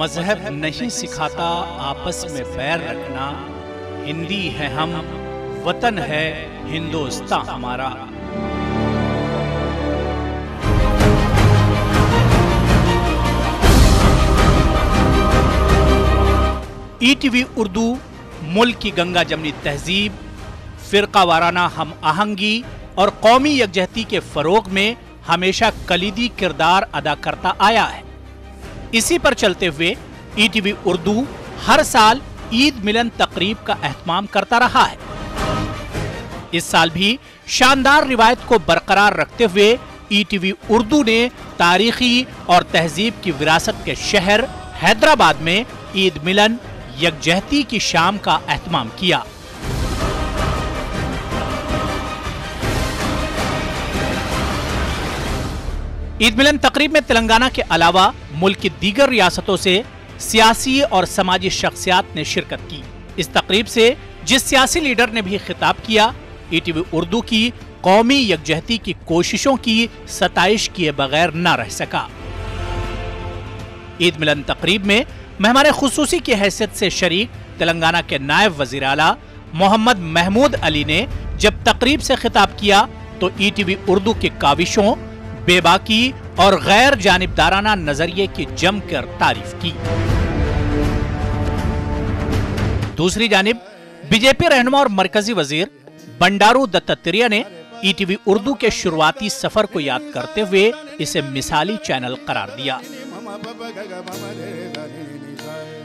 मजहब नहीं सिखाता आपस में बैर रखना, हिंदी है हम, वतन है हिंदुस्तान हमारा। ईटीवी उर्दू मुल्क की गंगा जमनी तहजीब, फिरका वाराना हम आहंगी और कौमी यकजहती के फरोग में हमेशा कलीदी किरदार अदा करता आया है। इसी पर चलते हुए ईटीवी उर्दू हर साल ईद मिलन तकरीब का एहतमाम करता रहा है। इस साल भी शानदार रिवायत को बरकरार रखते हुए ईटीवी उर्दू ने तारीखी और तहजीब की विरासत के शहर हैदराबाद में ईद मिलन यकजहती की शाम का एहतमाम किया। ईद मिलन तकरीब में तेलंगाना के अलावा मुल्क की दीगर रियासतों से सियासी और समाजी शख्सियात ने शिरकत की। इस तकरीब से जिस सियासी लीडर ने भी खिताब किया, ईटीवी उर्दू की कौमी यकजहती की कोशिशों की सताइश किए बगैर न रह सका। ईद मिलन तकरीब में मेहमान खुसूसी की हैसियत से शरीक तेलंगाना के नायब वजीर आला मोहम्मद महमूद अली ने जब तकरीब से खिताब किया तो ईटीवी उर्दू की काविशों, बेबाकी और गैर जानिबदाराना नजरिए की जमकर तारीफ की। दूसरी जानिब बीजेपी रहनुमा और मरकजी वजीर बंडारू दत्तात्रेय ने ईटीवी उर्दू के शुरुआती सफर को याद करते हुए इसे मिसाली चैनल करार दिया।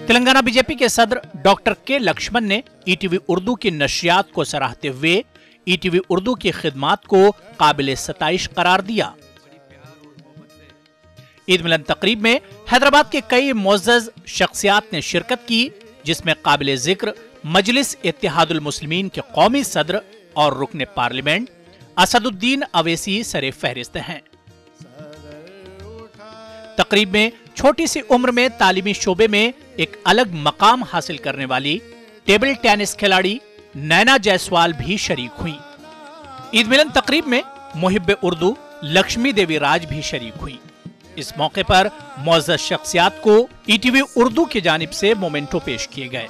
तेलंगाना बीजेपी के सदर डॉक्टर के लक्ष्मण ने ईटीवी उर्दू की नशियात को सराहते हुए ईटीवी उर्दू की खिदमात को काबिल सताइश करार दिया। ईद मिलन तकरीब में हैदराबाद के कई मुअज़्ज़ज़ शख्सियात ने शिरकत की, जिसमें काबिल जिक्र मजलिस इत्तेहादुल मुस्लिमीन के कौमी सदर और रुकन पार्लियामेंट असदुद्दीन अवैसी सरे फहरिस्त हैं। तकरीब में छोटी सी उम्र में तालीमी शोबे में एक अलग मकाम हासिल करने वाली टेबल टेनिस खिलाड़ी नैना जायसवाल भी शरीक हुई। ईद मिलन तकरीब में मुहिब्बे उर्दू लक्ष्मी देवी राज भी शरीक हुई। इस मौके पर मुअज़्ज़ज़ शख्सियात को ईटीवी उर्दू की जानिब से मोमेंटो पेश किए गए।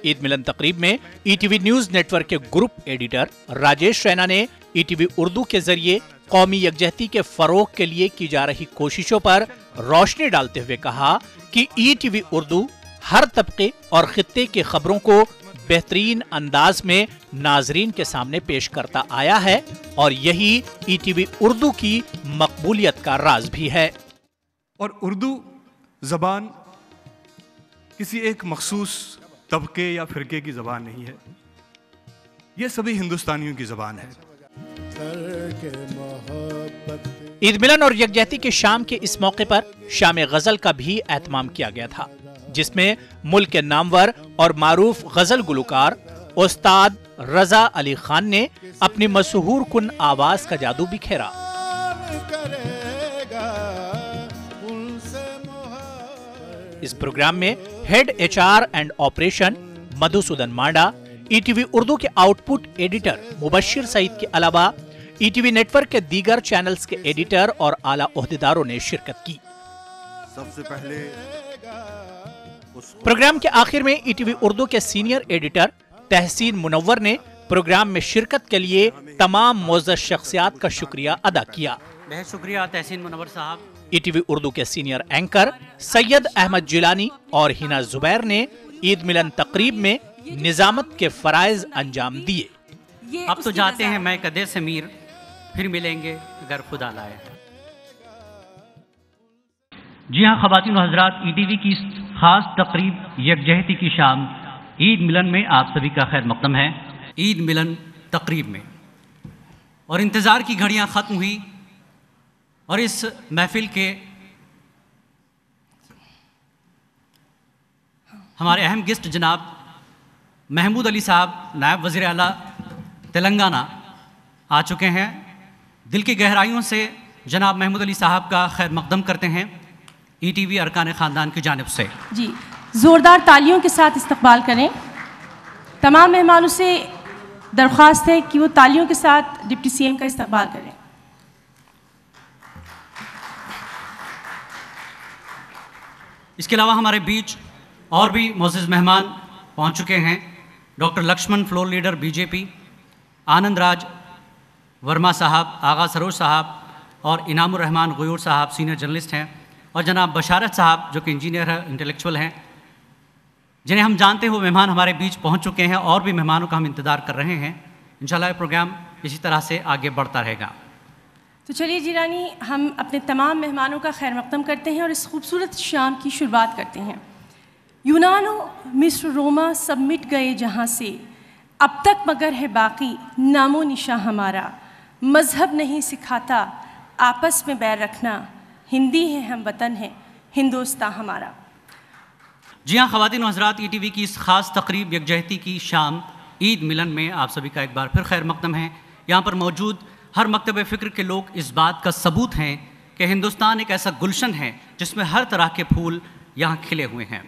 ईद मिलन तकरीब में ईटीवी न्यूज नेटवर्क के ग्रुप एडिटर राजेश रैना ने ईटीवी उर्दू के जरिए कौमी यकजहती के फरोग के लिए की जा रही कोशिशों पर रोशनी डालते हुए कहा कि ईटीवी उर्दू हर तबके और खित्ते की खबरों को बेहतरीन अंदाज में नाजरीन के सामने पेश करता आया है और यही ईटीवी उर्दू की मकबूलियत का राज भी है। और उर्दू जबान किसी एक मखसूस तबके या फिरके की जबान नहीं है, यह सभी हिंदुस्तानियों की जबान है। ईद मिलन और यकजहती के शाम के इस मौके पर शाम गजल का भी एहतमाम किया गया था, जिसमें मुल्क के नामवर और मारूफ गजल गुलकार उस्ताद रजा अली खान ने अपनी मशहूर कुन आवाज का जादू बिखेरा। इस प्रोग्राम में head HR and operation Madhusudan Manda, ETV Urdu के आउटपुट एडिटर मुबश्शिर सईद के अलावा ईटीवी नेटवर्क के दीगर चैनल्स के एडिटर और आला ओहदेदारों ने शिरकत की। सबसे पहले प्रोग्राम के आखिर में ईटीवी उर्दू के सीनियर एडिटर तहसीन मुनव्वर ने प्रोग्राम में शिरकत के लिए तमाम मुअज़्ज़ज़ शख्सियात का शुक्रिया अदा किया। बहुत शुक्रिया तहसीन मुनव्वर साहब। ईटीवी उर्दू के सीनियर एंकर सैयद अहमद जिलानी और हिना जुबैर ने ईद मिलन तकरीब में निजामत के फराइज अंजाम दिए। अब तो जाते हैं मैं कदे से मीर, फिर मिलेंगे अगर खुदा लाए। जी हाँ ख़वातीन और हज़रात, ईटीवी की खास तकरीब यकजहती की शाम ईद मिलन में आप सभी का खैर मक़दम है। ईद मिलन तकरीब में और इंतज़ार की घड़ियाँ ख़त्म हुई और इस महफिल के हमारे अहम गेस्ट जनाब महमूद अली साहब नायब वज़ीर आला तेलंगाना आ चुके हैं। दिल की गहराइयों से जनाब महमूद अली साहब का खैर मक़दम करते हैं ईटीवी अरकान ख़ानदान की जानिब से। जी, ज़ोरदार तालियों के साथ इस्तकबाल करें। तमाम मेहमानों से दरख्वास्त है कि वो तालियों के साथ डिप्टी सीएम का इस्तकबाल करें। इसके अलावा हमारे बीच और भी मोअज़्ज़िज़ मेहमान पहुंच चुके हैं। Doctor Lakshman floor leader BJP, Anand Raj Verma sahab, Agha Saroj साहब और इनामुर रहमान गुयूर साहब सीनियर जर्नलिस्ट हैं, और जनाब बशारत साहब जो कि इंजीनियर है, इंटेलेक्चुअल हैं, जिन्हें हम जानते हुए मेहमान हमारे बीच पहुंच चुके हैं। और भी मेहमानों का हम इंतज़ार कर रहे हैं। इंशाल्लाह ये प्रोग्राम इसी तरह से आगे बढ़ता रहेगा। तो चलिए जीरानी, हम अपने तमाम मेहमानों का खैर मक़दम करते हैं और इस खूबसूरत शाम की शुरुआत करते हैं। यूनानो मिस्र रोमा सब मिट गए जहाँ से, अब तक मगर है बाकी नामो निशा हमारा। मज़हब नहीं सिखाता आपस में बैर रखना, हिंदी है हम वतन है हिंदुस्तान हमारा। जी हाँ ख़वातीन और हज़रात, ETV की इस ख़ास तकरीब यकजहती की शाम ईद मिलन में आप सभी का एक बार फिर खैर मक़दम है। यहाँ पर मौजूद हर मकतब फ़िक्र के लोग इस बात का सबूत हैं कि हिंदुस्तान एक ऐसा गुलशन है जिसमें हर तरह के फूल यहाँ खिले हुए हैं,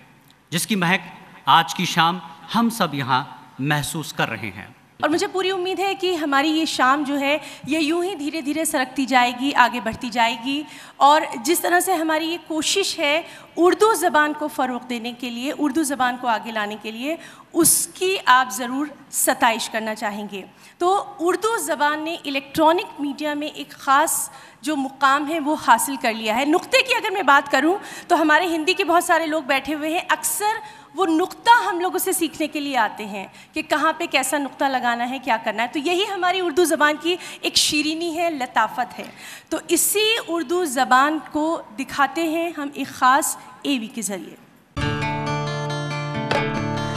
जिसकी महक आज की शाम हम सब यहाँ महसूस कर रहे हैं। और मुझे पूरी उम्मीद है कि हमारी ये शाम जो है ये यूं ही धीरे धीरे सरकती जाएगी, आगे बढ़ती जाएगी। और जिस तरह से हमारी ये कोशिश है उर्दू ज़बान को फ़रोग़ देने के लिए, उर्दू ज़बान को आगे लाने के लिए, उसकी आप ज़रूर सताइश करना चाहेंगे। तो उर्दू ज़बान ने इलेक्ट्रॉनिक मीडिया में एक ख़ास जो मुकाम है वो हासिल कर लिया है। नुक्ते की अगर मैं बात करूं तो हमारे हिंदी के बहुत सारे लोग बैठे हुए हैं, अक्सर वो नुक्ता हम लोगों से सीखने के लिए आते हैं कि कहाँ पे कैसा नुक्ता लगाना है, क्या करना है। तो यही हमारी उर्दू ज़बान की एक शीरीनी है, लताफत है। तो इसी उर्दू ज़बान को दिखाते हैं हम एक ख़ास AV के ज़रिए।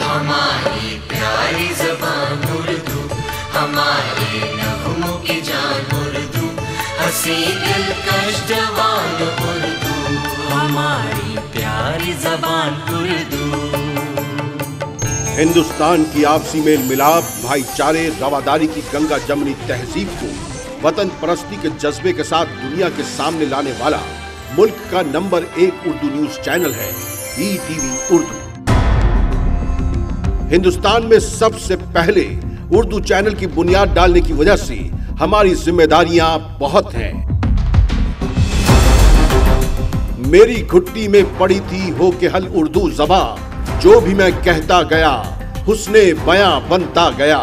हमारी प्यारी ज़बान उर्दू, हमारे नग़्मों की जान उर्दू, हंसी दिलकश जवान उर्दू, हमारी प्यारी ज़बान उर्दू। हिंदुस्तान की आपसी मेल मिलाप, भाईचारे, रवादारी की गंगा जमनी तहजीब को वतन परस्ती के जज्बे के साथ दुनिया के सामने लाने वाला मुल्क का नंबर 1 उर्दू न्यूज चैनल है ETV उर्दू। हिंदुस्तान में सबसे पहले उर्दू चैनल की बुनियाद डालने की वजह से हमारी जिम्मेदारियां बहुत हैं। मेरी घुट्टी में पड़ी थी हो के हल उर्दू ज़बान, जो भी मैं कहता गया हुस्ने बयां बनता गया।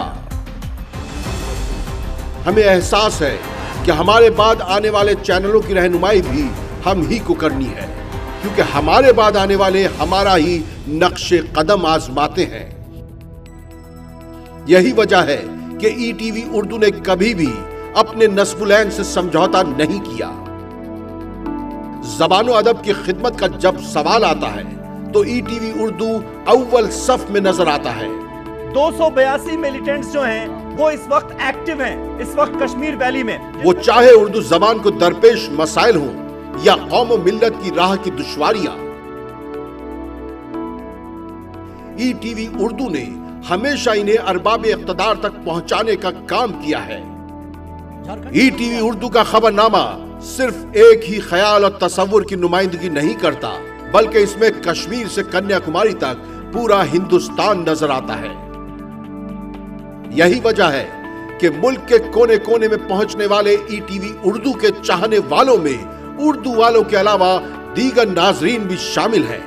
हमें एहसास है कि हमारे बाद आने वाले चैनलों की रहनुमाई भी हम ही को करनी है, क्योंकि हमारे बाद आने वाले हमारा ही नक्शे कदम आजमाते हैं। यही वजह है कि ETV उर्दू ने कभी भी अपने नस्बुलैन से समझौता नहीं किया। ज़बान अदब की खिदमत का जब सवाल आता है तो ETV उर्दू अव्वल सफ में नजर आता है। 282 मिलिटेंट्स जो हैं वो इस वक्त एक्टिव हैं, इस वक्त कश्मीर वैली में। वो चाहे उर्दू जबान को दरपेश मसाइल हों या कौम और मिल्लत की राह की दुश्वारियां, ETV उर्दू ने हमेशा इन्हें अरबाब इख्तदार तक पहुंचाने का काम किया है। ETV उर्दू का खबरनामा सिर्फ एक ही ख्याल और तसव्वुर की नुमाइंदगी नहीं करता, बल्कि इसमें कश्मीर से कन्याकुमारी तक पूरा हिंदुस्तान नजर आता है। यही वजह है कि मुल्क के कोने कोने में पहुंचने वाले ETV उर्दू के चाहने वालों में उर्दू वालों के अलावा दीगर नाजरीन भी शामिल हैं।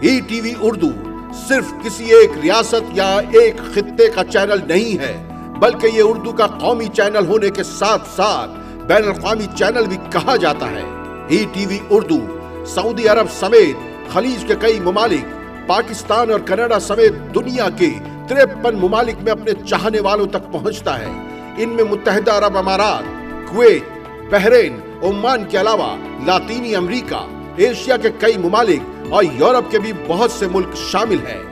ETV उर्दू सिर्फ किसी एक रियासत या एक खित्ते का चैनल नहीं है, बल्कि ये उर्दू का कौमी चैनल होने के साथ साथ बैनुल-अक़वामी चैनल भी कहा जाता है। ETV उर्दू सऊदी अरब समेत खलीज के कई ममालिक, पाकिस्तान और कनाडा समेत दुनिया के 53 ममालिक में अपने चाहने वालों तक पहुंचता है। इनमें मुत्तहिदा अरब अमारात, कुवैत, बहरीन, ओमान के अलावा लातीनी अमेरिका, एशिया के कई ममालिक और यूरोप के भी बहुत से मुल्क शामिल हैं।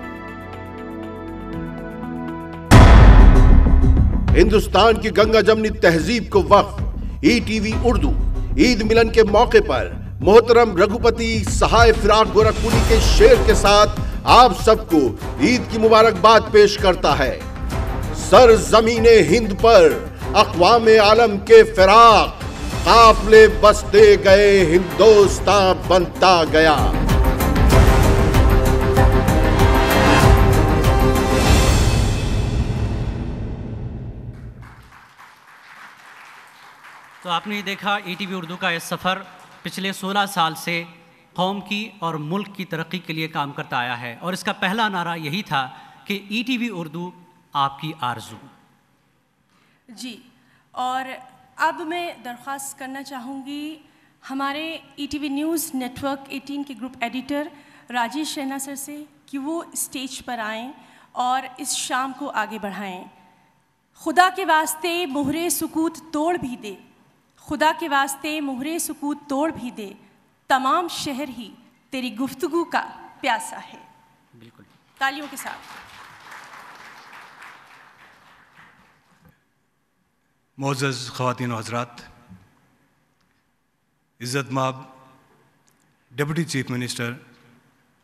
हिंदुस्तान की गंगा जमनी तहजीब को वक्फ ETV उर्दू ईद मिलन के मौके पर मोहतरम रघुपति सहाय फिराक गोरखपुरी के शेर के साथ आप सबको ईद की मुबारकबाद पेश करता है। सर जमीने हिंद पर अक़वामे आलम के फिराक, काफले बसते गए हिंदुस्तान बनता गया। तो आपने देखा ETV उर्दू का यह सफ़र पिछले 16 साल से कौम की और मुल्क की तरक्की के लिए काम करता आया है और इसका पहला नारा यही था कि ETV उर्दू आपकी आरज़ू। जी, और अब मैं दरख्वास्त करना चाहूँगी हमारे ETV न्यूज़ नेटवर्क 18 के group editor Rajesh Raina sir से कि वो स्टेज पर आएं और इस शाम को आगे बढ़ाएं। खुदा के वास्ते मोहरे सुकूत तोड़ भी दे, खुदा के वास्ते मोहरे सुकूत तोड़ भी दे, तमाम शहर ही तेरी गुफ्तगू का प्यासा है। बिल्कुल, तालियों के साथ। मोअज़्ज़ज़ ख़वातीन व हज़रात, इज़्ज़त माब deputy chief minister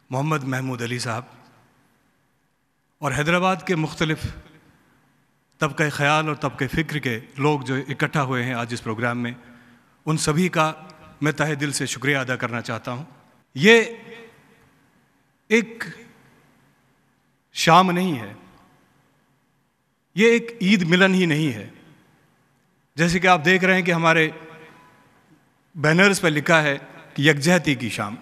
Mohammed Mahmood Ali साहब और हैदराबाद के मुख्तलिफ़ तबक़े ख़याल और तबक़े फ़िक्र के लोग जो इकट्ठा हुए हैं आज इस प्रोग्राम में, उन सभी का मैं तहे दिल से शुक्रिया अदा करना चाहता हूँ। ये एक शाम नहीं है, ये एक ईद मिलन ही नहीं है। जैसे कि आप देख रहे हैं कि हमारे बैनर्स पर लिखा है कि यकजहती की शाम।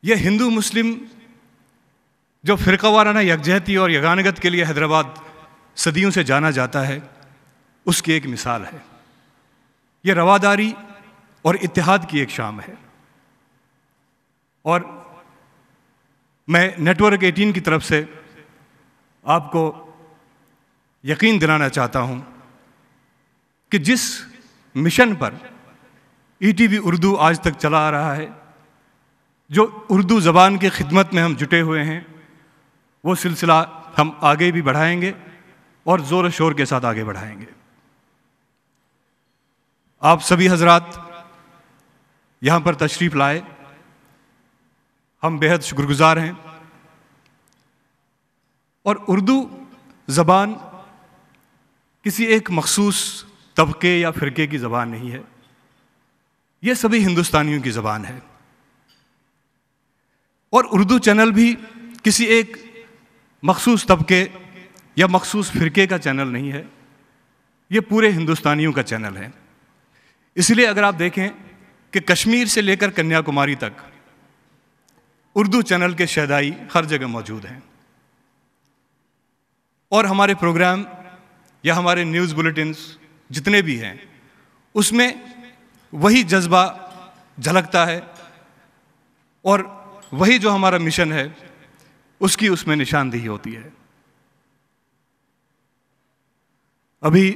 ये हिंदू मुस्लिम जो फ़िरक़ा वाराना यकजहती और यगानगत के लिए हैदराबाद सदियों से जाना जाता है, उसकी एक मिसाल है। ये रवादारी और इत्तेहाद की एक शाम है। और मैं नेटवर्क 18 की तरफ से आपको यकीन दिलाना चाहता हूँ कि जिस मिशन पर ETV उर्दू आज तक चला आ रहा है, जो उर्दू ज़बान की खिदमत में हम जुटे हुए हैं, वो सिलसिला हम आगे भी बढ़ाएंगे और ज़ोर शोर के साथ आगे बढ़ाएंगे। आप सभी हजरात यहाँ पर तशरीफ़ लाए, हम बेहद शुक्रगुज़ार हैं। और उर्दू ज़बान किसी एक मखसूस तबके या फ़िरके की ज़बान नहीं है, ये सभी हिंदुस्तानियों की ज़बान है। और उर्दू चैनल भी किसी एक मखसूस तबके या मखसूस फ़िरके का चैनल नहीं है, ये पूरे हिंदुस्तानियों का चैनल है। इसलिए अगर आप देखें कि कश्मीर से लेकर कन्याकुमारी तक उर्दू चैनल के शहदाई हर जगह मौजूद हैं। और हमारे प्रोग्राम या हमारे न्यूज़ बुलेटिन्स जितने भी हैं, उसमें वही जज्बा झलकता है और वही जो हमारा मिशन है उसकी उसमें निशानदेही होती है। अभी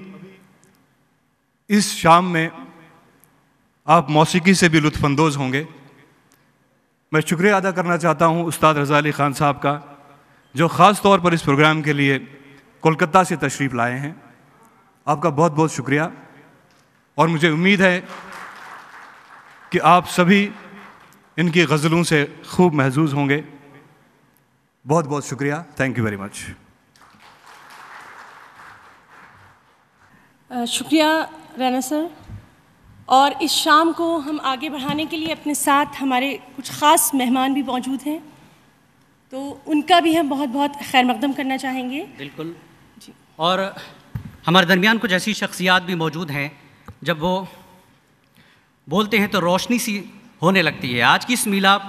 इस शाम में आप मौसीकी से भी लुत्फ़अंदोज़ होंगे। मैं शुक्रिया अदा करना चाहता हूँ उस्ताद रज़ा अली ख़ान साहब का, जो ख़ास तौर पर इस प्रोग्राम के लिए कोलकाता से तशरीफ़ लाए हैं। आपका बहुत बहुत शुक्रिया। और मुझे उम्मीद है कि आप सभी इनकी गज़लों से खूब महजूज़ होंगे। बहुत बहुत शुक्रिया। Thank you very much. शुक्रिया रैना सर। और इस शाम को हम आगे बढ़ाने के लिए अपने साथ हमारे कुछ ख़ास मेहमान भी मौजूद हैं, तो उनका भी हम बहुत बहुत खैर मकदम करना चाहेंगे। बिल्कुल जी। और हमारे दरमियान कुछ ऐसी शख्सियात भी मौजूद हैं, जब वो बोलते हैं तो रोशनी सी होने लगती है। आज की इस मिलाप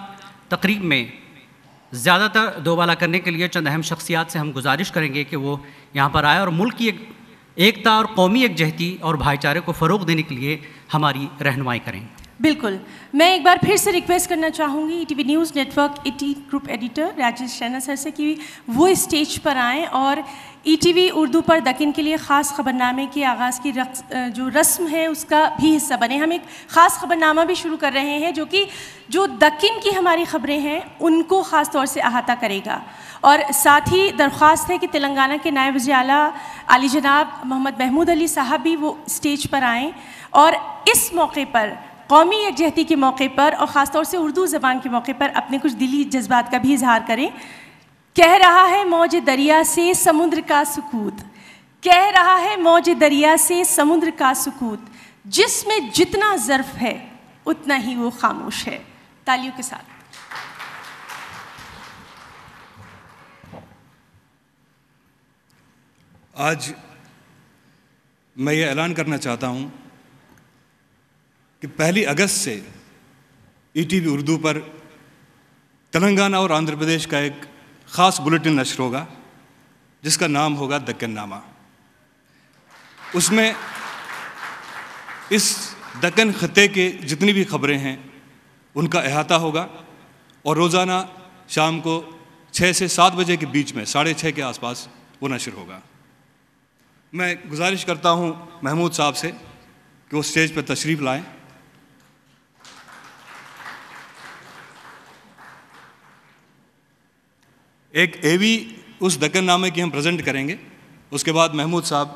तकरीब में ज़्यादातर दोबाला करने के लिए चंद अहम शख्सियात से हम गुजारिश करेंगे कि वो यहाँ पर आए और मुल्क की एकता और कौमी एकजहती और भाईचारे को फ़रोग़ देने के लिए हमारी रहनुमाई करें। बिल्कुल, मैं एक बार फिर से रिक्वेस्ट करना चाहूँगी ETV news network 18 group editor Rajesh Raina sir से कि वो स्टेज पर आएँ और ETV उर्दू पर दक्कन के लिए ख़ास ख़बरनामे के आगाज़ की जो रस्म है उसका भी हिस्सा बने। हम एक ख़ास ख़बरनामा भी शुरू कर रहे हैं जो दक्कन की हमारी ख़बरें हैं उनको ख़ास तौर से अहाता करेगा। और साथ ही दरख्वास्त है कि तेलंगाना के नायब वज़ीर आला आली जनाब मोहम्मद महमूद अली साहब भी वो स्टेज पर आएँ और इस मौके पर कौमी यकजहती के मौके पर और ख़ास तौर से उर्दू ज़बान के मौके पर अपने कुछ दिली जज्बात का भी इजहार करें। कह रहा है मौज दरिया से समुद्र का सुकूत, कह रहा है मौज दरिया से समुद्र का सुकूत, जिसमें जितना ज़र्फ़ है उतना ही वो खामोश है। तालियों के साथ। आज मैं ये ऐलान करना चाहता हूँ कि 1 अगस्त से ईटीवी उर्दू पर तेलंगाना और आंध्र प्रदेश का एक ख़ास बुलेटिन नश्र होगा जिसका नाम होगा दक्कन नामा। उसमें इस दक्कन खत्ते के जितनी भी खबरें हैं उनका अहाता होगा और रोज़ाना शाम को 6 से 7 बजे के बीच में 6:30 के आसपास वो नश्र होगा। मैं गुजारिश करता हूँ महमूद साहब से कि वो स्टेज पर तशरीफ़ लाएं। एक एवी उस दक्कन नामे की हम प्रेजेंट करेंगे, उसके बाद महमूद साहब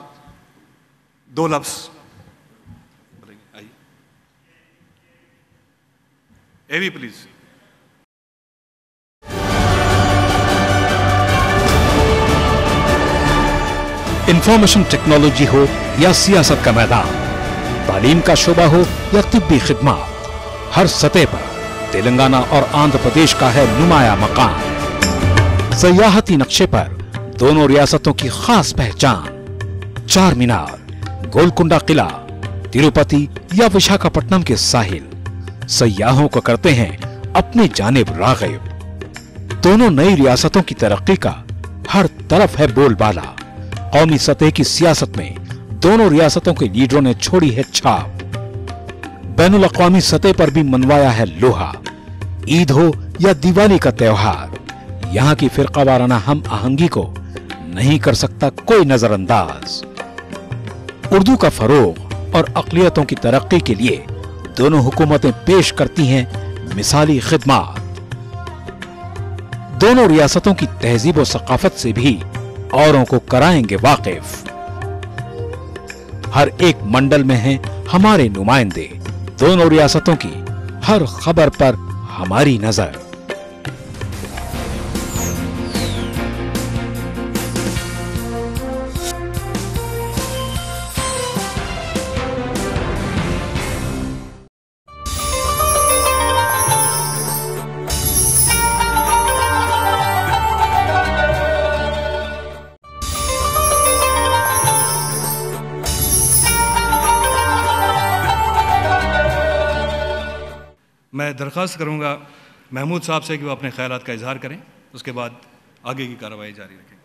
2 लफ्ज़ बोलेंगे। आइए एवी प्लीज़। इंफॉर्मेशन टेक्नोलॉजी हो या सियासत का मैदान, तालीम का शोबा हो या तिब्बी खिदमत, हर सतह पर तेलंगाना और आंध्र प्रदेश का है नुमाया मकान। सयाहती नक्शे पर दोनों रियासतों की खास पहचान। चार मीनार, गोलकुंडा किला, तिरुपति या विशाखापट्टनम के साहिल सयाहों को करते हैं अपनी जानिब राग़िब। दोनों नई रियासतों की तरक्की का हर तरफ है बोलबाला। कौमी सतह की सियासत में दोनों रियासतों के लीडरों ने छोड़ी है छाप। बैनुल अक़वामी सतह पर भी मनवाया है लोहा। ईद हो या दिवाली का त्योहार, यहाँ की फिरका वाराना हम आहंगी को नहीं कर सकता कोई नजरअंदाज। उर्दू का फरोग और अक़लियतों की तरक्की के लिए दोनों हुकूमतें पेश करती हैं मिसाली खिदमत। दोनों रियासतों की तहजीब और सकाफत से भी औरों को कराएंगे वाकिफ। हर एक मंडल में हैं हमारे नुमाइंदे। दोनों रियासतों की हर खबर पर हमारी नजर। मैं दरख्वास्त करूंगा महमूद साहब से कि वो अपने ख्यालात का इजहार करें, उसके बाद आगे की कार्रवाई जारी रखें।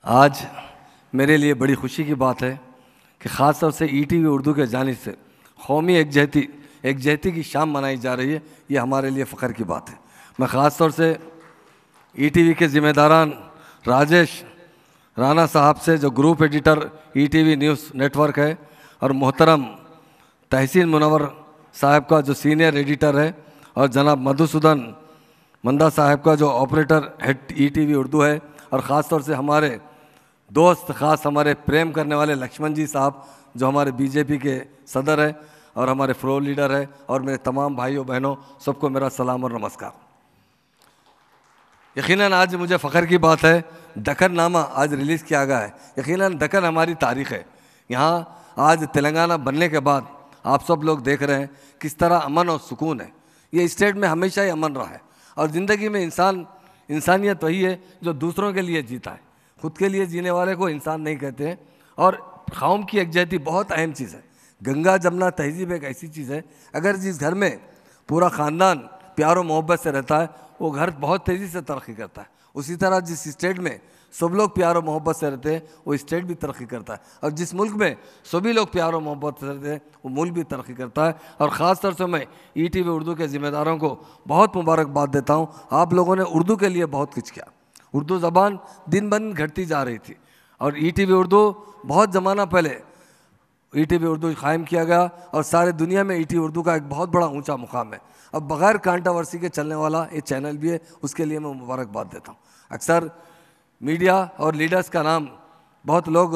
आज मेरे लिए बड़ी खुशी की बात है कि ख़ास तौर से ईटीवी उर्दू के जानिब से कौमी एकजहती की शाम मनाई जा रही है। ये हमारे लिए फ़ख्र की बात है। मैं ख़ास तौर से ईटीवी के ज़िम्मेदारान राजेश राणा साहब से, जो group editor ETV news network है, और मोहतरम तहसीन मुनव्वर साहब का जो सीनियर एडिटर है, और जनाब मधुसूदन मंदा साहब का जो ऑपरेटर हेड ईटीवी उर्दू है, और ख़ास तौर से हमारे दोस्त, ख़ास हमारे प्रेम करने वाले लक्ष्मण जी साहब जो हमारे बीजेपी के सदर है और हमारे फ्लोर लीडर है, और मेरे तमाम भाइयों बहनों सबको मेरा सलाम और नमस्कार। यकीनन आज मुझे फ़ख्र की बात है, दक्कन नामा आज रिलीज़ किया गया है। यकीनन दक्कन हमारी तारीख़ है। यहाँ आज तेलंगाना बनने के बाद आप सब लोग देख रहे हैं किस तरह अमन और सुकून है। ये स्टेट में हमेशा ही अमन रहा है, और ज़िंदगी में इंसानियत वही है जो दूसरों के लिए जीता है। खुद के लिए जीने वाले को इंसान नहीं कहते हैं। और कौम की एकजहती बहुत अहम चीज़ है। गंगा जमुना तहजीब एक ऐसी चीज़ है, अगर जिस घर में पूरा ख़ानदान प्यार और मोहब्बत से रहता है वो घर बहुत तेज़ी से तरक्की करता है। उसी तरह जिस स्टेट में सब लोग प्यार और मोहब्बत से रहते हैं वो स्टेट भी तरक्की करता है, और जिस मुल्क में सभी लोग प्यार और मोहब्बत से रहते हैं वो मुल्क भी तरक्की करता है। और ख़ास तौर से मैं ईटीवी उर्दू के ज़िम्मेदारों को बहुत मुबारकबाद देता हूँ। आप लोगों ने उर्दू के लिए बहुत कुछ किया। उर्दू ज़बान दिन ब दिन घटती जा रही थी, और ईटीवी उर्दू बहुत ज़माना पहले ईटीवी उर्दू कायम किया गया, और सारे दुनिया में ईटीवी उर्दू का एक बहुत बड़ा ऊँचा मुकाम है। अब बग़ैर कंट्रोवर्सी के चलने वाला ये चैनल भी है, उसके लिए मैं मुबारकबाद देता हूँ। अक्सर मीडिया और लीडर्स का नाम बहुत लोग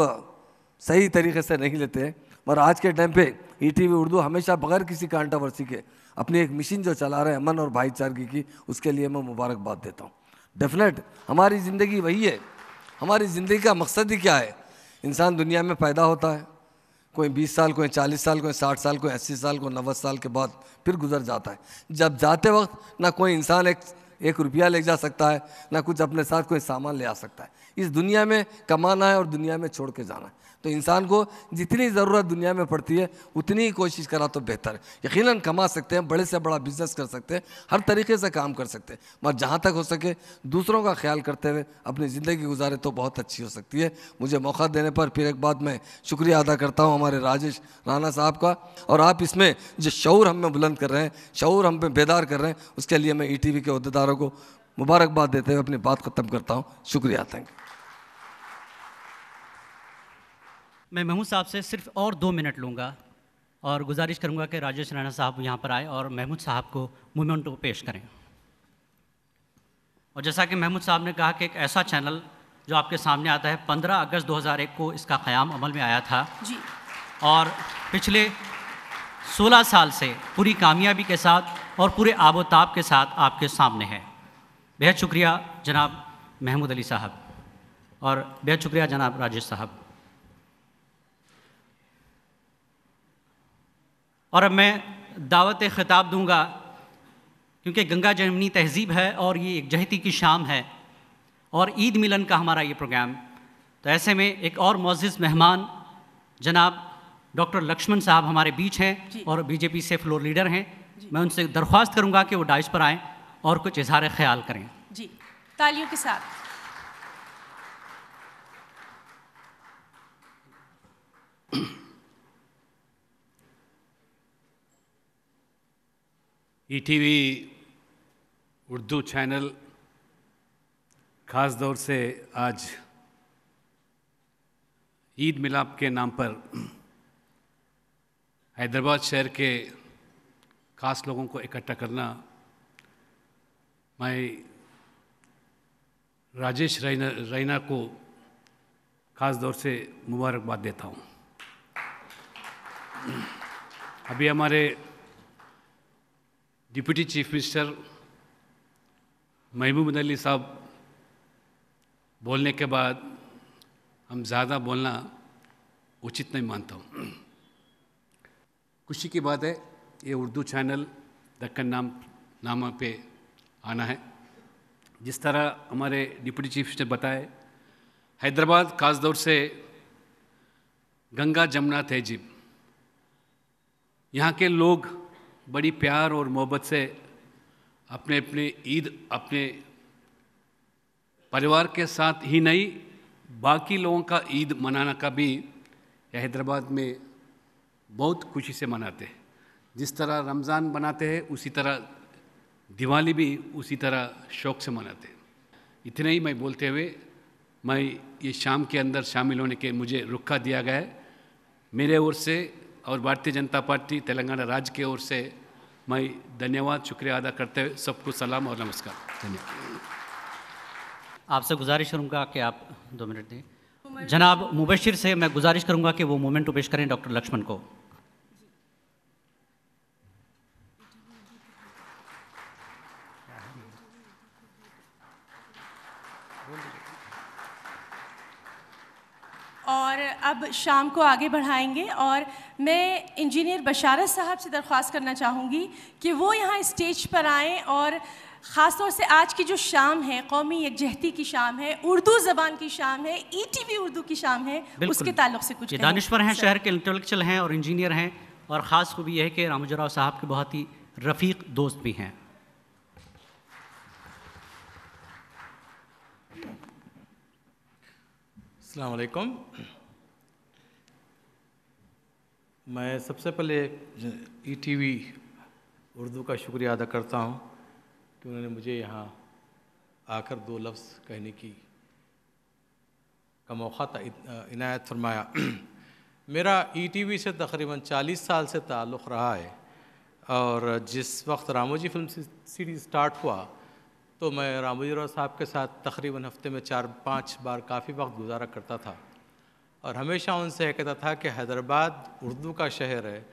सही तरीके से नहीं लेते हैं, मगर आज के टाइम पे ईटीवी उर्दू हमेशा बग़ैर किसी कंट्रोवर्सी के अपनी एक मिशन जो चला रहे हैं अमन और भाईचारगी की, उसके लिए मैं मुबारकबाद देता हूँ। डेफिनेट हमारी ज़िंदगी वही है। हमारी ज़िंदगी का मकसद ही क्या है? इंसान दुनिया में पैदा होता है, कोई 20 साल, कोई 40 साल, कोई 60 साल, कोई 80 साल, कोई 90 साल के बाद फिर गुजर जाता है। जब जाते वक्त ना कोई इंसान एक रुपया ले जा सकता है, ना कुछ अपने साथ कोई सामान ले आ सकता है। इस दुनिया में कमाना है और दुनिया में छोड़ के जाना है। तो इंसान को जितनी ज़रूरत दुनिया में पड़ती है उतनी ही कोशिश करा तो बेहतर है। यकीनन कमा सकते हैं, बड़े से बड़ा बिजनेस कर सकते हैं, हर तरीके से काम कर सकते हैं, मगर जहाँ तक हो सके दूसरों का ख्याल करते हुए अपनी ज़िंदगी गुजारे तो बहुत अच्छी हो सकती है। मुझे मौका देने पर फिर एक बात मैं शुक्रिया अदा करता हूँ हमारे राजेश राणा साहब का, और आप इसमें जो शऊर हम में बुलंद कर रहे हैं, शऊर हम में बेदार कर रहे हैं, उसके लिए मैं ETV के अहदेदारों को मुबारकबाद देते हुए अपनी बात ख़त्म करता हूँ। शुक्रिया, थैंक यू। मैं महमूद साहब से सिर्फ और 2 मिनट लूँगा और गुजारिश करूँगा कि राजेश राणा साहब यहाँ पर आए और महमूद साहब को मोमेंटो पेश करें। और जैसा कि महमूद साहब ने कहा कि एक ऐसा चैनल जो आपके सामने आता है, 15 अगस्त 2001 को इसका क़याम अमल में आया था जी, और पिछले 16 साल से पूरी कामयाबी के साथ और पूरे आबोताब के साथ आपके सामने है। बेहद शुक्रिया जनाब महमूद अली साहब और बेहद शुक्रिया जनाब राजेश साहब। और अब मैं दावत ख़िताब दूंगा, क्योंकि गंगा जमनी तहज़ीब है और ये एक जहती की शाम है और ईद मिलन का हमारा ये प्रोग्राम, तो ऐसे में एक और मुअज़्ज़िज़ मेहमान जनाब डॉक्टर लक्ष्मण साहब हमारे बीच हैं और BJP से फ्लोर लीडर हैं। मैं उनसे दरख्वास्त करूंगा कि वो डाइस पर आएँ और कुछ इज़हार ख्याल करें। जी, तालियों के साथ। ETV उर्दू चैनल ख़ास तौर से आज ईद मिलाप के नाम पर हैदराबाद शहर के ख़ास लोगों को इकट्ठा करना, मैं राजेश रैना को ख़ास तौर से मुबारकबाद देता हूँ। अभी हमारे डिप्टी चीफ मिनिस्टर महबूब अली साहब बोलने के बाद हम ज़्यादा बोलना उचित नहीं मानता हूँ। खुशी की बात है ये उर्दू चैनल दक्कन नामा पे आना है। जिस तरह हमारे डिप्टी चीफ मिनिस्टर बताए, हैदराबाद खास तौर से गंगा जमुना तहजीब, यहाँ के लोग बड़ी प्यार और मोहब्बत से अपने अपने ईद अपने परिवार के साथ ही नहीं बाकी लोगों का ईद मनाना का भी हैदराबाद में बहुत खुशी से मनाते हैं। जिस तरह रमज़ान मनाते हैं उसी तरह दिवाली भी उसी तरह शौक़ से मनाते हैं। इतने ही मैं बोलते हुए मैं ये शाम के अंदर शामिल होने के मुझे रुखा दिया गया है, मेरे ओर से और भारतीय जनता पार्टी तेलंगाना राज्य की ओर से मैं धन्यवाद शुक्रिया अदा करते हुए सबको सलाम और नमस्कार। धन्यवाद। आपसे गुजारिश करूँगा कि आप 2 मिनट दें। जनाब मुबशिर से मैं गुजारिश करूँगा कि वो मोमेंट पेश करें डॉक्टर लक्ष्मण को। और अब शाम को आगे बढ़ाएंगे और मैं इंजीनियर बशारत साहब से दरख्वास्त करना चाहूँगी कि वो यहाँ स्टेज पर आएँ और ख़ास तौर से आज की जो शाम है कौमी यकजहती की शाम है, उर्दू ज़बान की शाम है, ETV उर्दू की शाम है, उसके ताल्लुक़ से कुछ दानिश्वर हैं, शहर के इंटेलेक्चुअल हैं और इंजीनियर हैं और ख़ास खूबी यह है कि रामोजीराव साहब के बहुत ही रफ़ीक दोस्त भी हैं। अस्सलाम वालेकुम। मैं सबसे पहले ETV उर्दू का शुक्रिया अदा करता हूँ कि उन्होंने मुझे यहाँ आकर 2 लफ्ज़ कहने का मौका इनायत फरमाया। मेरा ETV से तकरीबन 40 साल से ताल्लुक़ रहा है और जिस वक्त रामोजी फिल्म सीरीज़ स्टार्ट हुआ तो मैं रामोजीराव साहब के साथ तकरीबन हफ्ते में 4-5 बार काफ़ी वक्त गुजारा करता था और हमेशा उनसे कहता था कि हैदराबाद उर्दू का शहर है,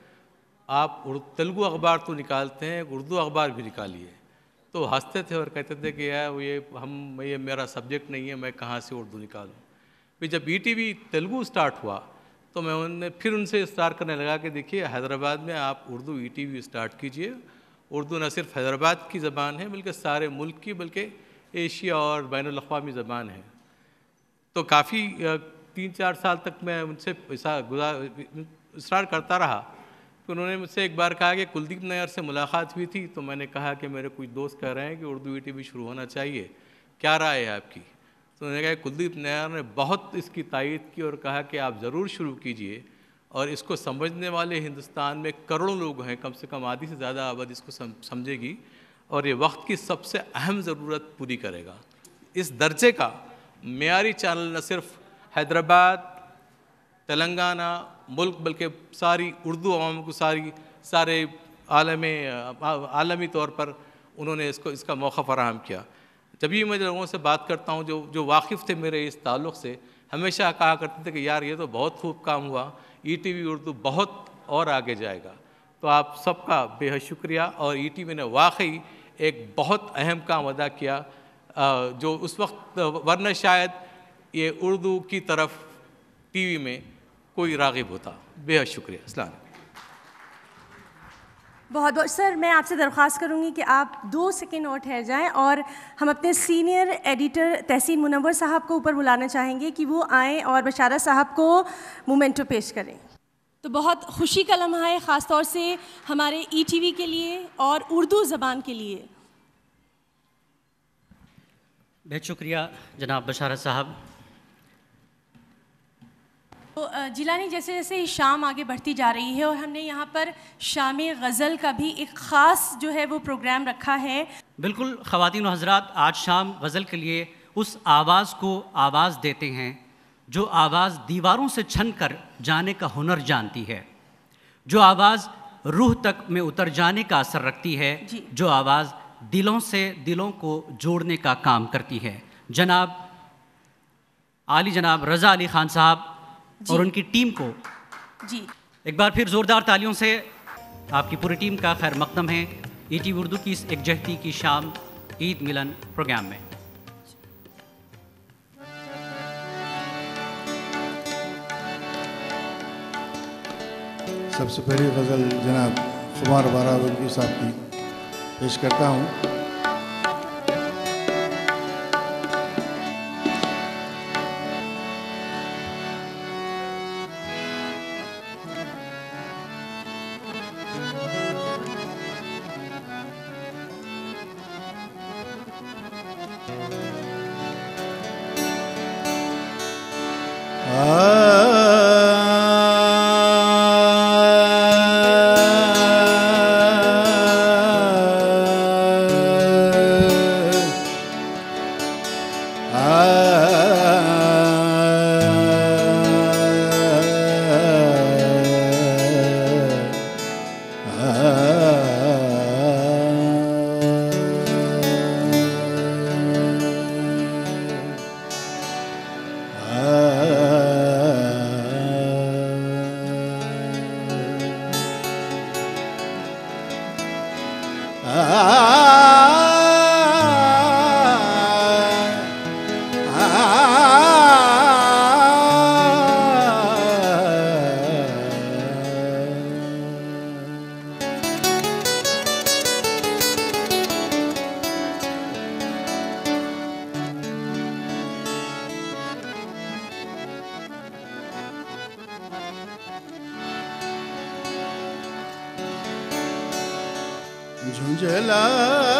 आप तेलुगु अखबार तो निकालते हैं, उर्दू अखबार भी निकालिए। तो हंसते थे और कहते थे कि यार ये मेरा सब्जेक्ट नहीं है, मैं कहाँ से उर्दू निकालूँ। फिर जब ETV तेलुगु स्टार्ट हुआ तो मैं फिर उनसे स्टार्ट करने लगा कि देखिए हैदराबाद में आप उर्दू ETV स्टार्ट कीजिए। उर्दू न सिर्फ हैदराबाद की ज़बान है बल्कि सारे मुल्क की, बल्कि एशिया और बैनुल अक़वामी ज़बान है। तो काफ़ी 3-4 साल तक मैं उनसे इसरार करता रहा, तो उन्होंने मुझसे एक बार कहा कि कुलदीप नैयर से मुलाकात हुई थी, तो मैंने कहा कि मेरे कुछ दोस्त कह रहे हैं कि उर्दू ETV शुरू होना चाहिए, क्या राय है आपकी? तो उन्होंने कहा कुलदीप नैयर ने बहुत इसकी तायीद की और कहा कि आप ज़रूर शुरू कीजिए, और इसको समझने वाले हिंदुस्तान में करोड़ों लोग हैं, कम से कम आधी से ज़्यादा आबादी इसको समझेगी, और ये वक्त की सबसे अहम ज़रूरत पूरी करेगा। इस दर्जे का मेयारी चैनल न सिर्फ हैदराबाद, तेलंगाना, मुल्क, बल्कि सारी उर्दू अवाम को सारे आलमी तौर पर उन्होंने इसका मौका फराहम किया। जब भी मैं लोगों से बात करता हूँ जो वाकिफ़ थे मेरे इस ताल्लुक़ से, हमेशा कहा करते थे कि यार ये तो बहुत खूब काम हुआ, ETV उर्दू बहुत और आगे जाएगा। तो आप सबका बेहद शुक्रिया, और ETV ने वाकई एक बहुत अहम काम अदा किया, जो उस वक्त वरना शायद ये उर्दू की तरफ TV में कोई राग़िब होता। बेहद शुक्रिया। अस्सलाम वालेकुम। बहुत बहुत सर, मैं आपसे दरख्वास्त करूंगी कि आप 2 सेकंड और ठहर जाएं, और हम अपने सीनियर एडिटर तहसीन मुनव्वर साहब को ऊपर बुलाना चाहेंगे कि वो आएँ और बशारत साहब को मोमेंटो पेश करें। तो बहुत खुशी का लम्हा है, ख़ास तौर से हमारे ETV के लिए और उर्दू ज़बान के लिए। बहुत शुक्रिया जनाब बशारत साहब। तो जिलानी, जैसे जैसे शाम आगे बढ़ती जा रही है और हमने यहाँ पर शाम गज़ल का भी एक ख़ास जो है वो प्रोग्राम रखा है। बिल्कुल ख़वातीन व हज़रात, आज शाम गज़ल के लिए उस आवाज़ को आवाज़ देते हैं जो आवाज़ दीवारों से छन कर जाने का हुनर जानती है, जो आवाज़ रूह तक में उतर जाने का असर रखती है, जो आवाज़ दिलों से दिलों को जोड़ने का काम करती है। जनाब जनाब रज़ा अली ख़ान साहब और उनकी टीम को एक बार फिर ज़ोरदार तालियों से आपकी पूरी टीम का खैर मक़दम है ETV उर्दू की इस एकजहती की शाम ईद मिलन प्रोग्राम में। सबसे पहली गज़ल जनाब खुमार बारावली साहब की पेश करता हूँ।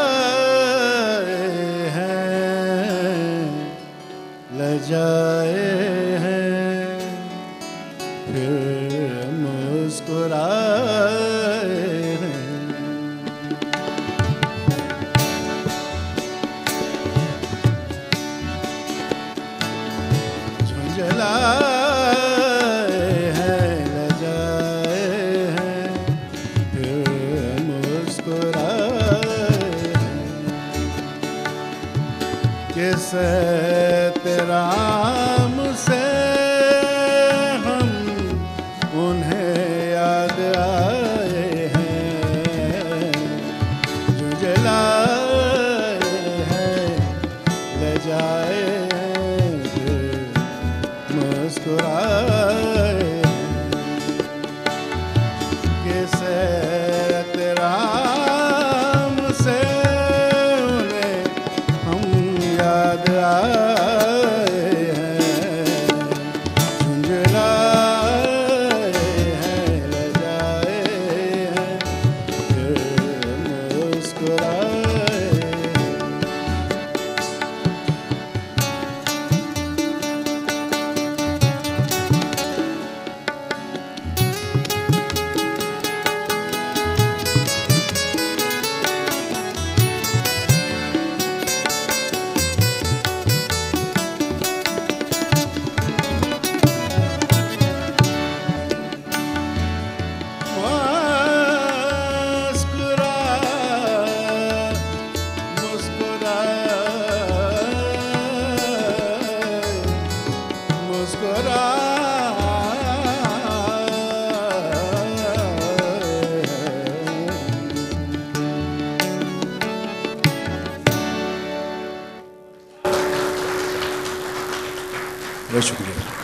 झुंझलाए हैं, लजाए हैं, फिर मुस्कुराए हैं। झुंझलाए हैं, लजाए हैं, फिर मुस्कुराए हैं। किसे तेरा मुझसे हम उन्हें याद आए हैं। झुंझलाए हैं, लजाए हैं, फिर मुस्कुराए हैं। किसे तेरा मुझसे उन्हें हम याद आए हैं। बहुत शुक्रिया।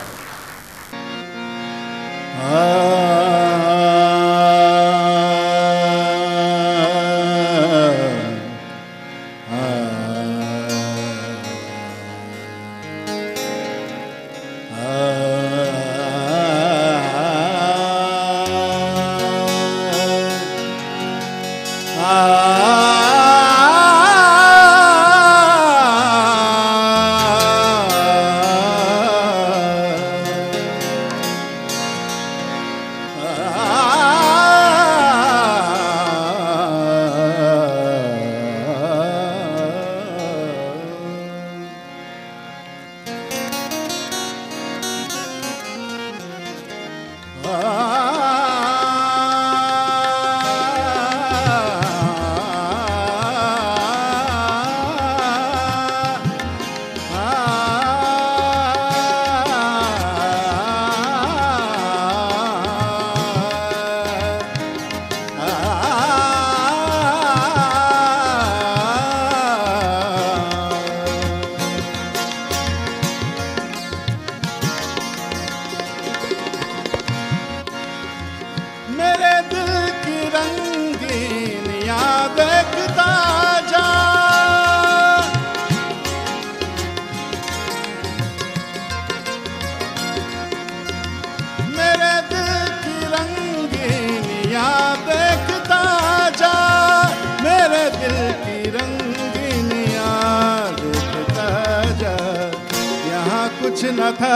कुछ न था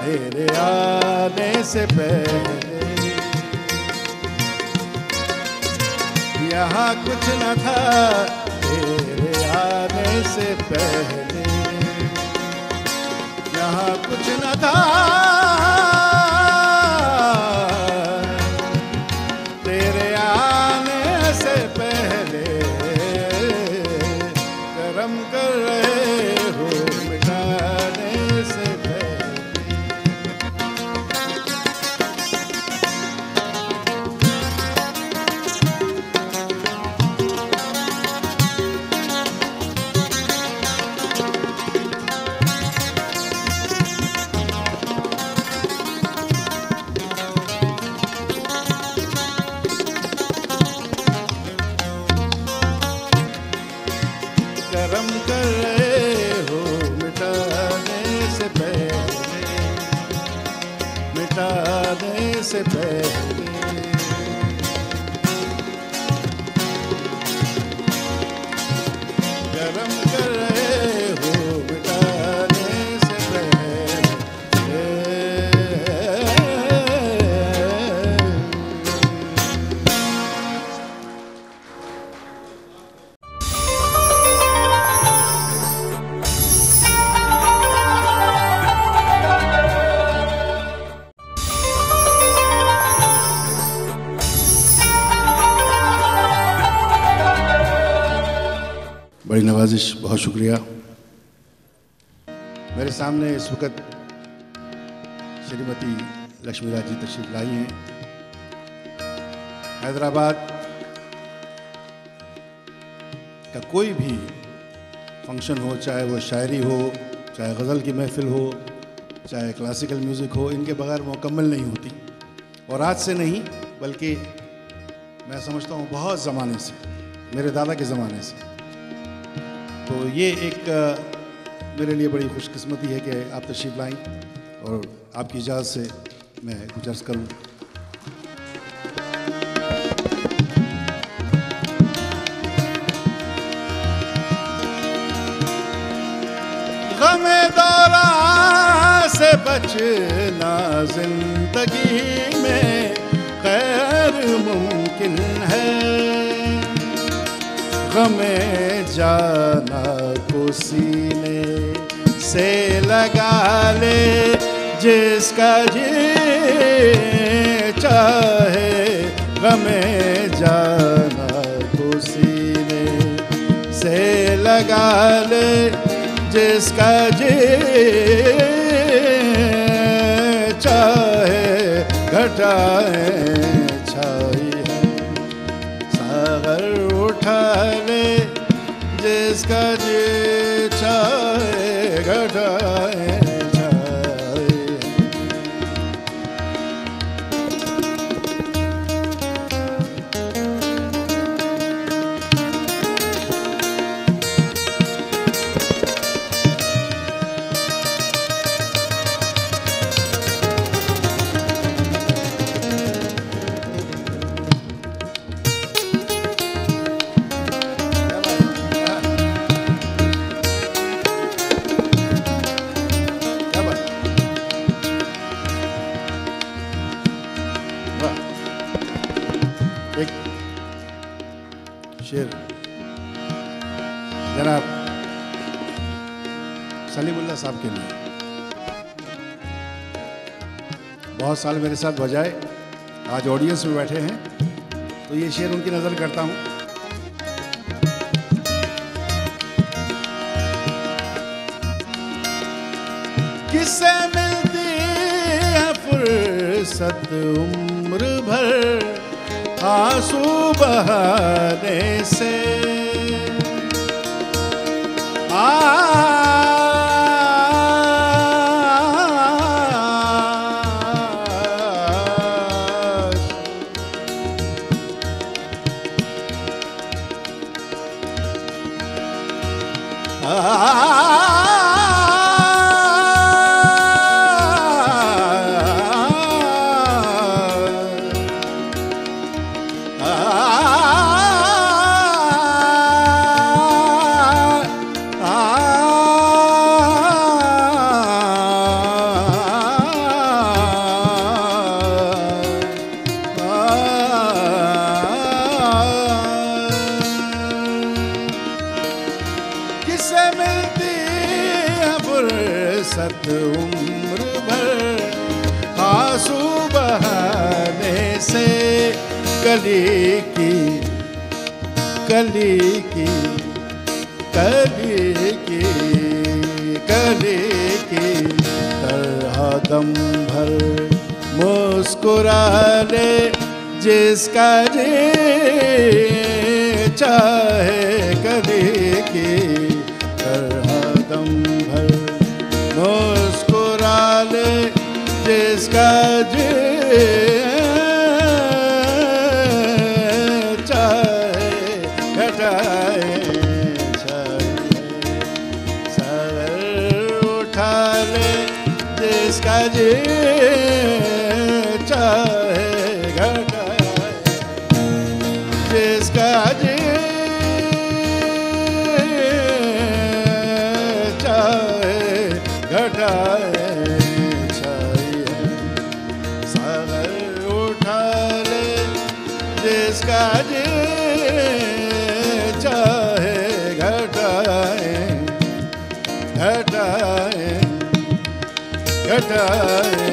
तेरे आने से पहले, यहाँ कुछ न था तेरे आने से पहले, यहाँ कुछ न था तेरे आने से पहले, करम कर रहे हो मिटाने से पहले। करम कर रहे हो मिटाने से पहले, मिटाने से पहले। करम कर रहे हो मिटाने से पहले। बड़ी नवाजिश, बहुत शुक्रिया। मेरे सामने इस वक्त श्रीमती लक्ष्मीराज जी तशरीफ लाई हैं। हैदराबाद का कोई भी फंक्शन हो, चाहे वो शायरी हो, चाहे गज़ल की महफिल हो, चाहे क्लासिकल म्यूज़िक हो, इनके बगैर मुकम्मल नहीं होती। और आज से नहीं, बल्कि मैं समझता हूँ बहुत ज़माने से, मेरे दादा के ज़माने से। तो ये एक मेरे लिए बड़ी खुशकिस्मती है कि आप तशरीफ़ लाएँ और आपकी इजाज़त से मैं कुछ अर्ज़ करूँ। गमे दौरान से बचना ज़िंदगी में गैर मुमकिन है, गमे जाना को सीने से लगा ले जिसका जी चाहे, गमे जाना को सीने से लगा ले जिसका जी चाहे, घटाए छाई सागर उठा ले जिसका जी चाहे, घटाए छाए। सलीमुल्लाह साहब के लिए। बहुत साल मेरे साथ बजाए, आज ऑडियंस में बैठे हैं तो ये शेर उनकी नज़र करता हूँ। किससे मिलती है फुर्सत उम्र भर आंसू बहाने से, कली की तरह दम भर मुस्कुरा ले जिसका जी चाहे, कली की तरह दम भर मुस्कुरा ले जिसका जी जी चाहे घटाए, जिसका जी चाहे घटाए, सागर उठा ले जिसका जी चाहे घटाए, घटाए घटाए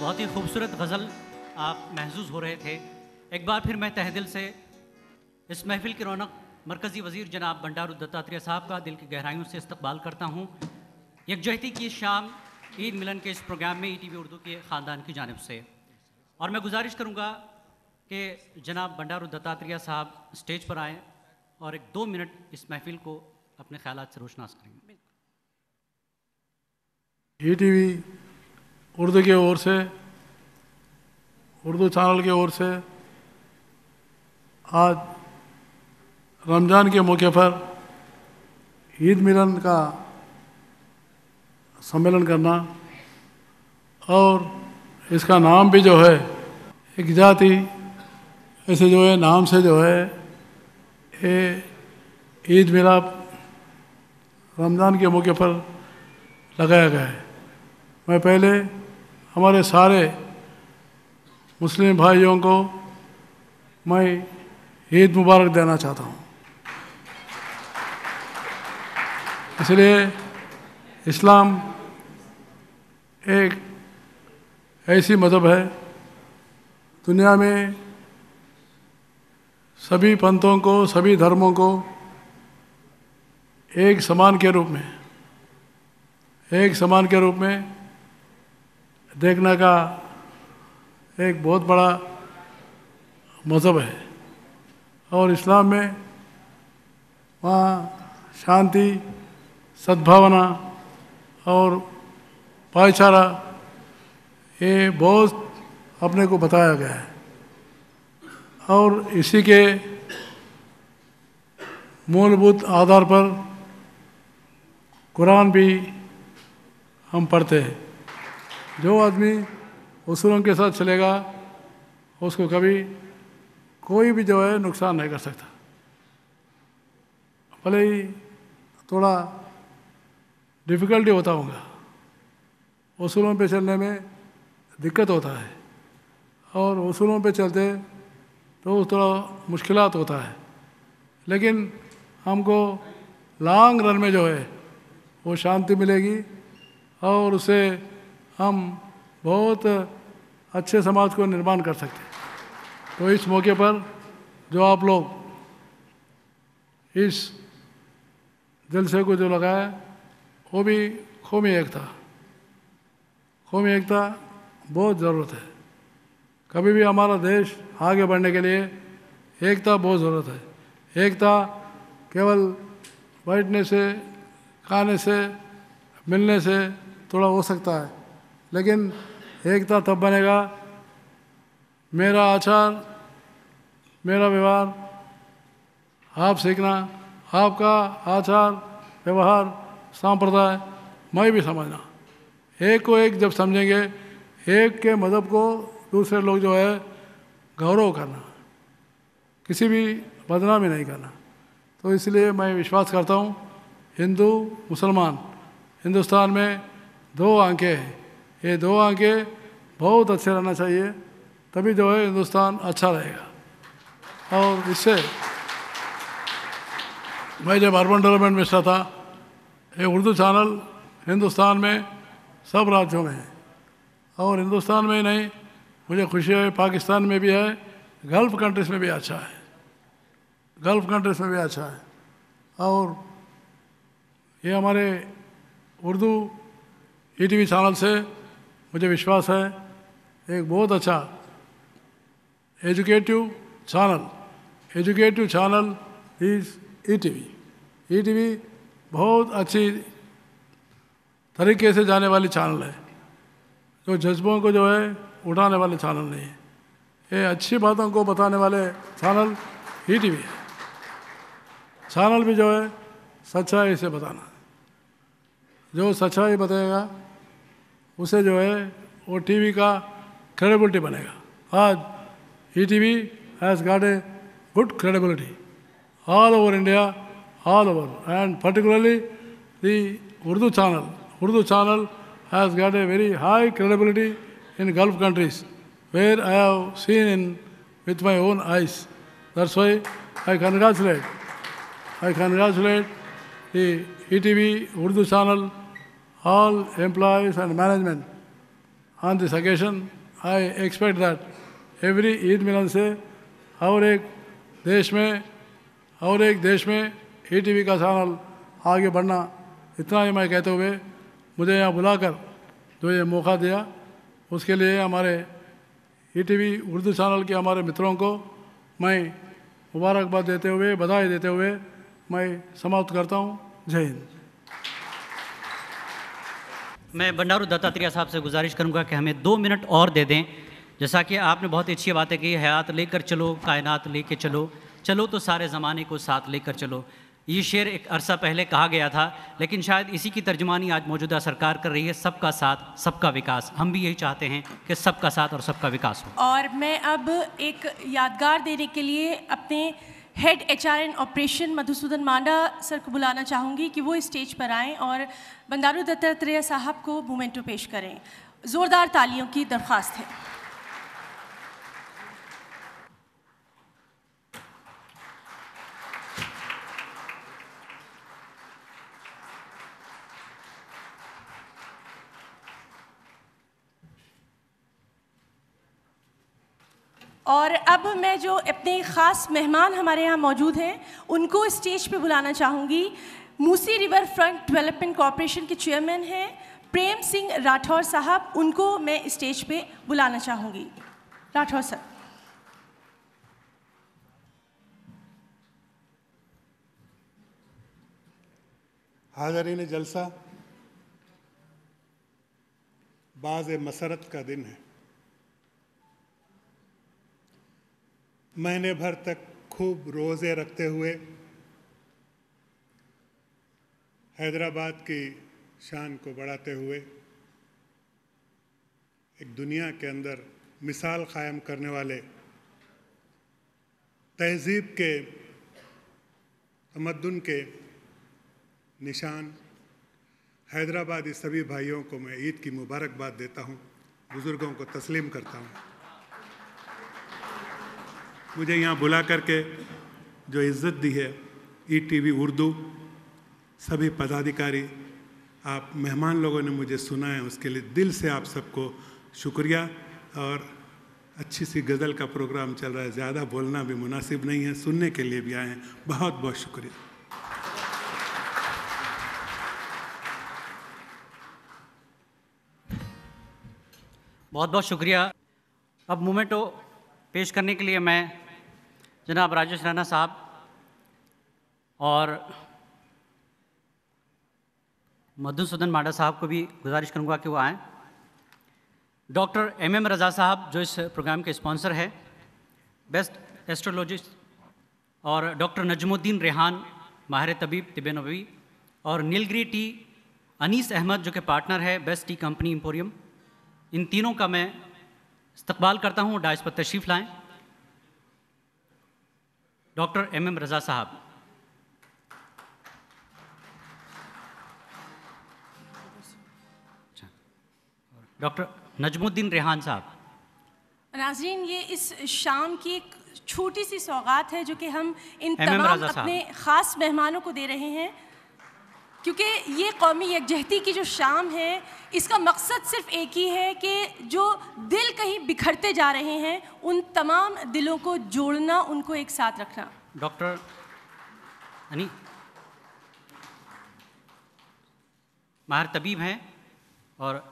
बहुत ही खूबसूरत गज़ल आप महसूस हो रहे थे। एक बार फिर मैं तहे दिल से इस महफिल की रौनक मरकज़ी वज़ीर जनाब बंडारू दत्तात्रेय साहब का दिल की गहराइयों से इस्तकबाल करता हूँ। यकजहती की शाम ईद मिलन के इस प्रोग्राम में ईटीवी उर्दू के ख़ानदान की जानिब से, और मैं गुजारिश करूँगा कि जनाब बंडारू दत्तात्रेय साहब स्टेज पर आएँ और एक 2 मिनट इस महफिल को अपने ख्यालात से रोशनास करेंगे। ईटीवी उर्दू की ओर से, उर्दू चैनल की ओर से आज रमज़ान के मौके पर ईद मिलन का सम्मेलन करना, और इसका नाम भी जो है एक जाति ऐसे जो है नाम से जो है ये ईद मिलाप रमज़ान के मौके पर लगाया गया है। मैं पहले हमारे सारे मुस्लिम भाइयों को मैं ईद मुबारक देना चाहता हूँ। इसलिए इस्लाम एक ऐसी मज़हब है दुनिया में सभी पंथों को, सभी धर्मों को एक समान के रूप में देखने का एक बहुत बड़ा मज़हब है। और इस्लाम में वहाँ शांति, सद्भावना और भाईचारा ये बहुत अपने को बताया गया है, और इसी के मूलभूत आधार पर कुरान भी हम पढ़ते हैं। जो आदमी उसूलों के साथ चलेगा उसको कभी कोई भी जो है नुकसान नहीं कर सकता। भले ही थोड़ा डिफ़िकल्टी होता होगा, उसूलों पे चलने में दिक्कत होता है और उसूलों पे चलते तो थोड़ा मुश्किलात होता है, लेकिन हमको लॉन्ग रन में जो है वो शांति मिलेगी और उससे हम बहुत अच्छे समाज को निर्माण कर सकते हैं। तो इस मौके पर जो आप लोग इस जलसे को जो लगाया वो भी कौमी एकता बहुत ज़रूरत है। कभी भी हमारा देश आगे बढ़ने के लिए एकता बहुत ज़रूरत है। एकता केवल बैठने से, खाने से, मिलने से थोड़ा हो सकता है, लेकिन एकता तब बनेगा मेरा आचार, मेरा व्यवहार आप सीखना, आपका आचार व्यवहार संप्रदाय मैं भी समझना। एक को एक जब समझेंगे, एक के मज़हब को दूसरे लोग जो है गौरव करना, किसी भी बदनामी नहीं करना। तो इसलिए मैं विश्वास करता हूँ हिंदू मुसलमान हिंदुस्तान में दो आंखें हैं, ये दो आंखें बहुत अच्छे रहना चाहिए, तभी जो है हिंदुस्तान अच्छा रहेगा। और इससे मैं जब अर्बन डेवलपमेंट मिनिस्टर था, ये उर्दू चैनल हिंदुस्तान में सब राज्यों में है और हिंदुस्तान में ही नहीं, मुझे खुशी है पाकिस्तान में भी है, गल्फ़ कंट्रीज़ में भी अच्छा है, गल्फ़ कंट्रीज़ में भी अच्छा है। और ये हमारे उर्दू ईटीवी चैनल से मुझे विश्वास है एक बहुत अच्छा एजुकेटिव चैनल इज़ ईटीवी बहुत अच्छी तरीके से जाने वाली चैनल है, जो जज्बों को जो है उठाने वाले चैनल नहीं है। ये अच्छी बातों को बताने वाले चैनल ईटीवी है। चैनल भी जो है सच्चाई से बताना, जो सच्चाई बताएगा उसे जो है वो टीवी का क्रेडिबिलिटी बनेगा। आज ETV has got a good credibility all over India, all over, and particularly the Urdu channel has got a very high credibility in Gulf countries, where I have seen with my own eyes. That's why I congratulate the ETV Urdu channel, all employees and management on this occasion. I expect that every Eid Milan से और एक देश में ETV का channel आगे बढ़ना, इतना ही मैं कहते हुए मुझे यहाँ बुलाकर जो ये मौका दिया उसके लिए हमारे ईटीवी उर्दू चैनल के हमारे मित्रों को मैं मुबारकबाद देते हुए, बधाई देते हुए मैं समाप्त करता हूँ। जय हिंद। मैं बंडारू दत्तात्रेय साहब से गुजारिश करूँगा कि हमें 2 मिनट और दे दें। जैसा कि आपने बहुत ही अच्छी बातें की, हयात लेकर चलो, कायनात लेकर चलो तो सारे ज़माने को साथ लेकर चलो। ये शेर एक अरसा पहले कहा गया था, लेकिन शायद इसी की तर्जुमानी आज मौजूदा सरकार कर रही है। सबका साथ सबका विकास, हम भी यही चाहते हैं कि सबका साथ और सबका विकास हो। और मैं अब एक यादगार देने के लिए अपने head HR and operation Madhusudan Manda sir को बुलाना चाहूँगी कि वो स्टेज पर आएँ और बंडारू दत्तात्रेय साहब को मोमेंटो पेश करें। ज़ोरदार तालियों की दरख्वास्त है। और अब मैं जो अपने ख़ास मेहमान हमारे यहाँ मौजूद हैं उनको स्टेज पे बुलाना चाहूँगी। Musi river front development corporation के चेयरमैन हैं प्रेम सिंह राठौर साहब, उनको मैं स्टेज पे बुलाना चाहूँगी। राठौर सर। हाज़रीन जलसा, बाज़ मसरत का दिन है। महीने भर तक खूब रोज़े रखते हुए हैदराबाद की शान को बढ़ाते हुए एक दुनिया के अंदर मिसाल कायम करने वाले, तहज़ीब के, तमद्दुन के निशान हैदराबादी सभी भाइयों को मैं ईद की मुबारकबाद देता हूँ, बुज़ुर्गों को तस्लीम करता हूँ। मुझे यहाँ बुला करके जो इज़्ज़त दी है ETV उर्दू, सभी पदाधिकारी, आप मेहमान लोगों ने मुझे सुना है, उसके लिए दिल से आप सबको शुक्रिया। और अच्छी सी गज़ल का प्रोग्राम चल रहा है, ज़्यादा बोलना भी मुनासिब नहीं है, सुनने के लिए भी आए हैं, बहुत बहुत शुक्रिया। बहुत बहुत शुक्रिया। अब मोमेंटो पेश करने के लिए मैं जनाब राजेश रैना साहब और मधुसूदन माडा साहब को भी गुजारिश करूंगा कि वो आएँ। डॉक्टर MM रज़ा साहब जो इस प्रोग्राम के स्पॉन्सर है, बेस्ट एस्ट्रोलॉजिस्ट, और डॉक्टर नजमुद्दीन रेहान माहिर तबीब तिब नबवी, और नीलगिरी टी अनीस अहमद जो कि पार्टनर है बेस्ट टी कंपनी एम्पोरियम, इन तीनों का मैं इस्तकबाल करता हूँ, डाइस पर तशरीफ़ लाएँ। डॉक्टर MM रज़ा साहब। डॉक्टर नजमुद्दीन रेहान साहब। नाज़रीन, ये इस शाम की एक छोटी सी सौगात है जो कि हम इन तमाम अपने ख़ास मेहमानों को दे रहे हैं, क्योंकि ये कौमी यकजहती की जो शाम है, इसका मकसद सिर्फ एक ही है कि जो दिल कहीं बिखरते जा रहे हैं, उन तमाम दिलों को जोड़ना, उनको एक साथ रखना। डॉक्टर अनी माहिर तबीब हैं और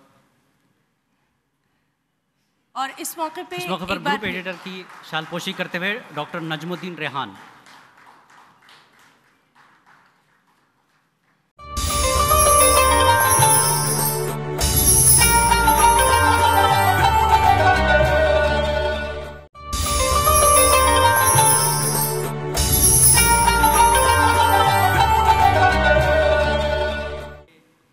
इस मौके पर ग्रुप एडिटर की शालपोशी करते हुए डॉक्टर नजमुद्दीन रेहान।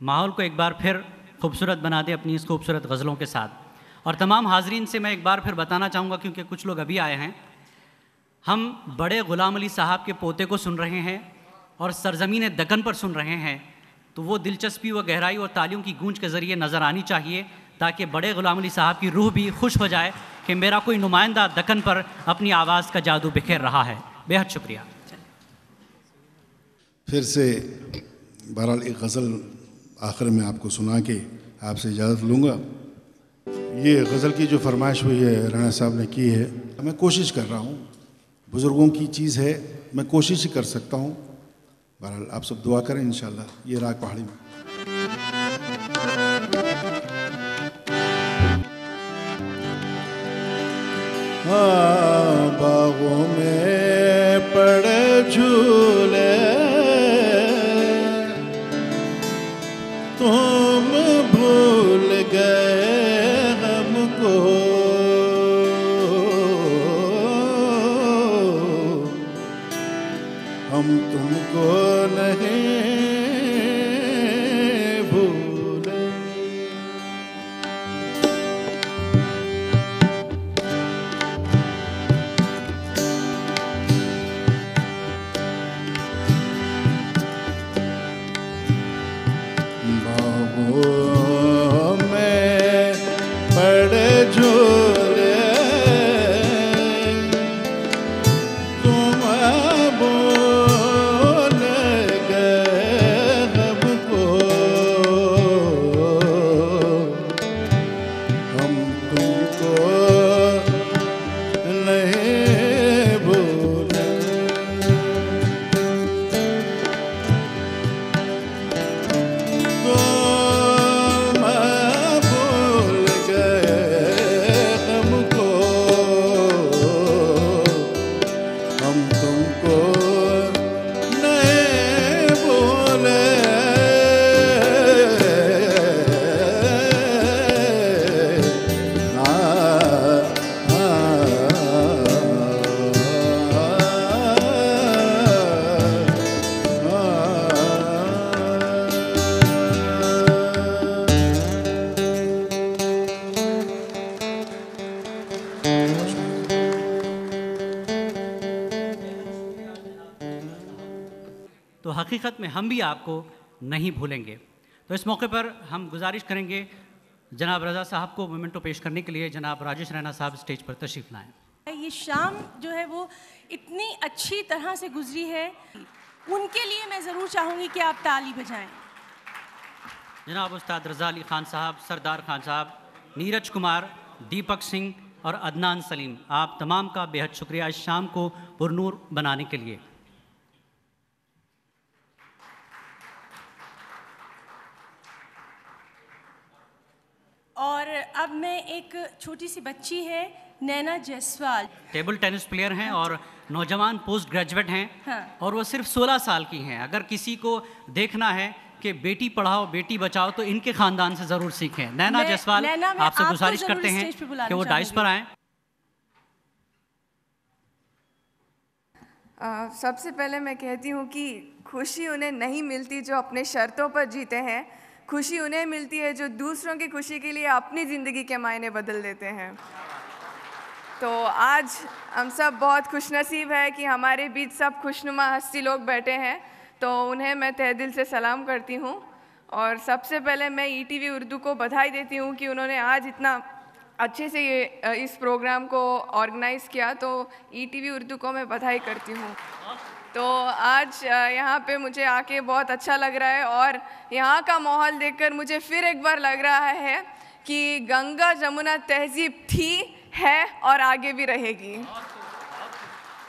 माहौल को एक बार फिर खूबसूरत बना दे अपनी इस खूबसूरत गज़लों के साथ। और तमाम हाजरीन से मैं एक बार फिर बताना चाहूँगा, क्योंकि कुछ लोग अभी आए हैं, हम बड़े ग़ुलाम अली साहब के पोते को सुन रहे हैं और सरज़मीन दक्कन पर सुन रहे हैं, तो वो दिलचस्पी व गहराई और तालियों की गूंज के ज़रिए नज़र आनी चाहिए, ताकि बड़े ग़ुलाम अली साहब की रूह भी खुश हो जाए कि मेरा कोई नुमाइंदा दक्कन पर अपनी आवाज़ का जादू बिखेर रहा है। बेहद शुक्रिया। फिर से बहरहाल एक गज़ल आखिर में आपको सुना के आपसे इजाज़त लूँगा। ये गज़ल की जो फरमाइश हुई है राणा साहब ने की है, मैं कोशिश कर रहा हूँ, बुज़ुर्गों की चीज़ है, मैं कोशिश ही कर सकता हूँ। बहरहाल आप सब दुआ करें इंशाअल्लाह। ये राग पहाड़ी में बागों में पड़े झूले तुम भूल गए हमको, हम तुमको नहीं भूले। हकीकत में हम भी आपको नहीं भूलेंगे। तो इस मौके पर हम गुजारिश करेंगे जनाब रज़ा साहब को मोमेंटो पेश करने के लिए जनाब राजेश रैना साहब स्टेज पर तशरीफ़ लाएं। ये शाम जो है वो इतनी अच्छी तरह से गुजरी है, उनके लिए मैं ज़रूर चाहूँगी कि आप ताली बजाएं। जनाब उस्ताद रज़ा अली ख़ान साहब, सरदार खान साहब, नीरज कुमार, दीपक सिंह और अदनान सलीम, आप तमाम का बेहद शुक्रिया इस शाम को पुरनूर बनाने के लिए। और अब मैं एक छोटी सी बच्ची है नैना जायसवाल, टेबल टेनिस प्लेयर हैं और नौजवान पोस्ट ग्रेजुएट हैं। हाँ। और वो सिर्फ 16 साल की हैं। अगर किसी को देखना है कि बेटी पढ़ाओ बेटी बचाओ तो इनके खानदान से ज़रूर सीखें। नैना जायसवाल, आपसे गुजारिश करते हैं कि वो डाइस पर आएँ। सबसे पहले मैं कहती हूँ कि खुशी उन्हें नहीं मिलती जो अपने शर्तों पर जीते हैं, खुशी उन्हें मिलती है जो दूसरों की खुशी के लिए अपनी ज़िंदगी के मायने बदल देते हैं। तो आज हम सब बहुत खुशनसीब है कि हमारे बीच सब खुशनुमा हस्ती लोग बैठे हैं, तो उन्हें मैं तहे दिल से सलाम करती हूँ। और सबसे पहले मैं ईटीवी उर्दू को बधाई देती हूँ कि उन्होंने आज इतना अच्छे से ये इस प्रोग्राम को ऑर्गेनाइज़ किया, तो ईटीवी उर्दू को मैं बधाई करती हूँ। तो आज यहाँ पे मुझे आके बहुत अच्छा लग रहा है और यहाँ का माहौल देखकर मुझे फिर एक बार लग रहा है कि गंगा जमुना तहजीब थी, है और आगे भी रहेगी,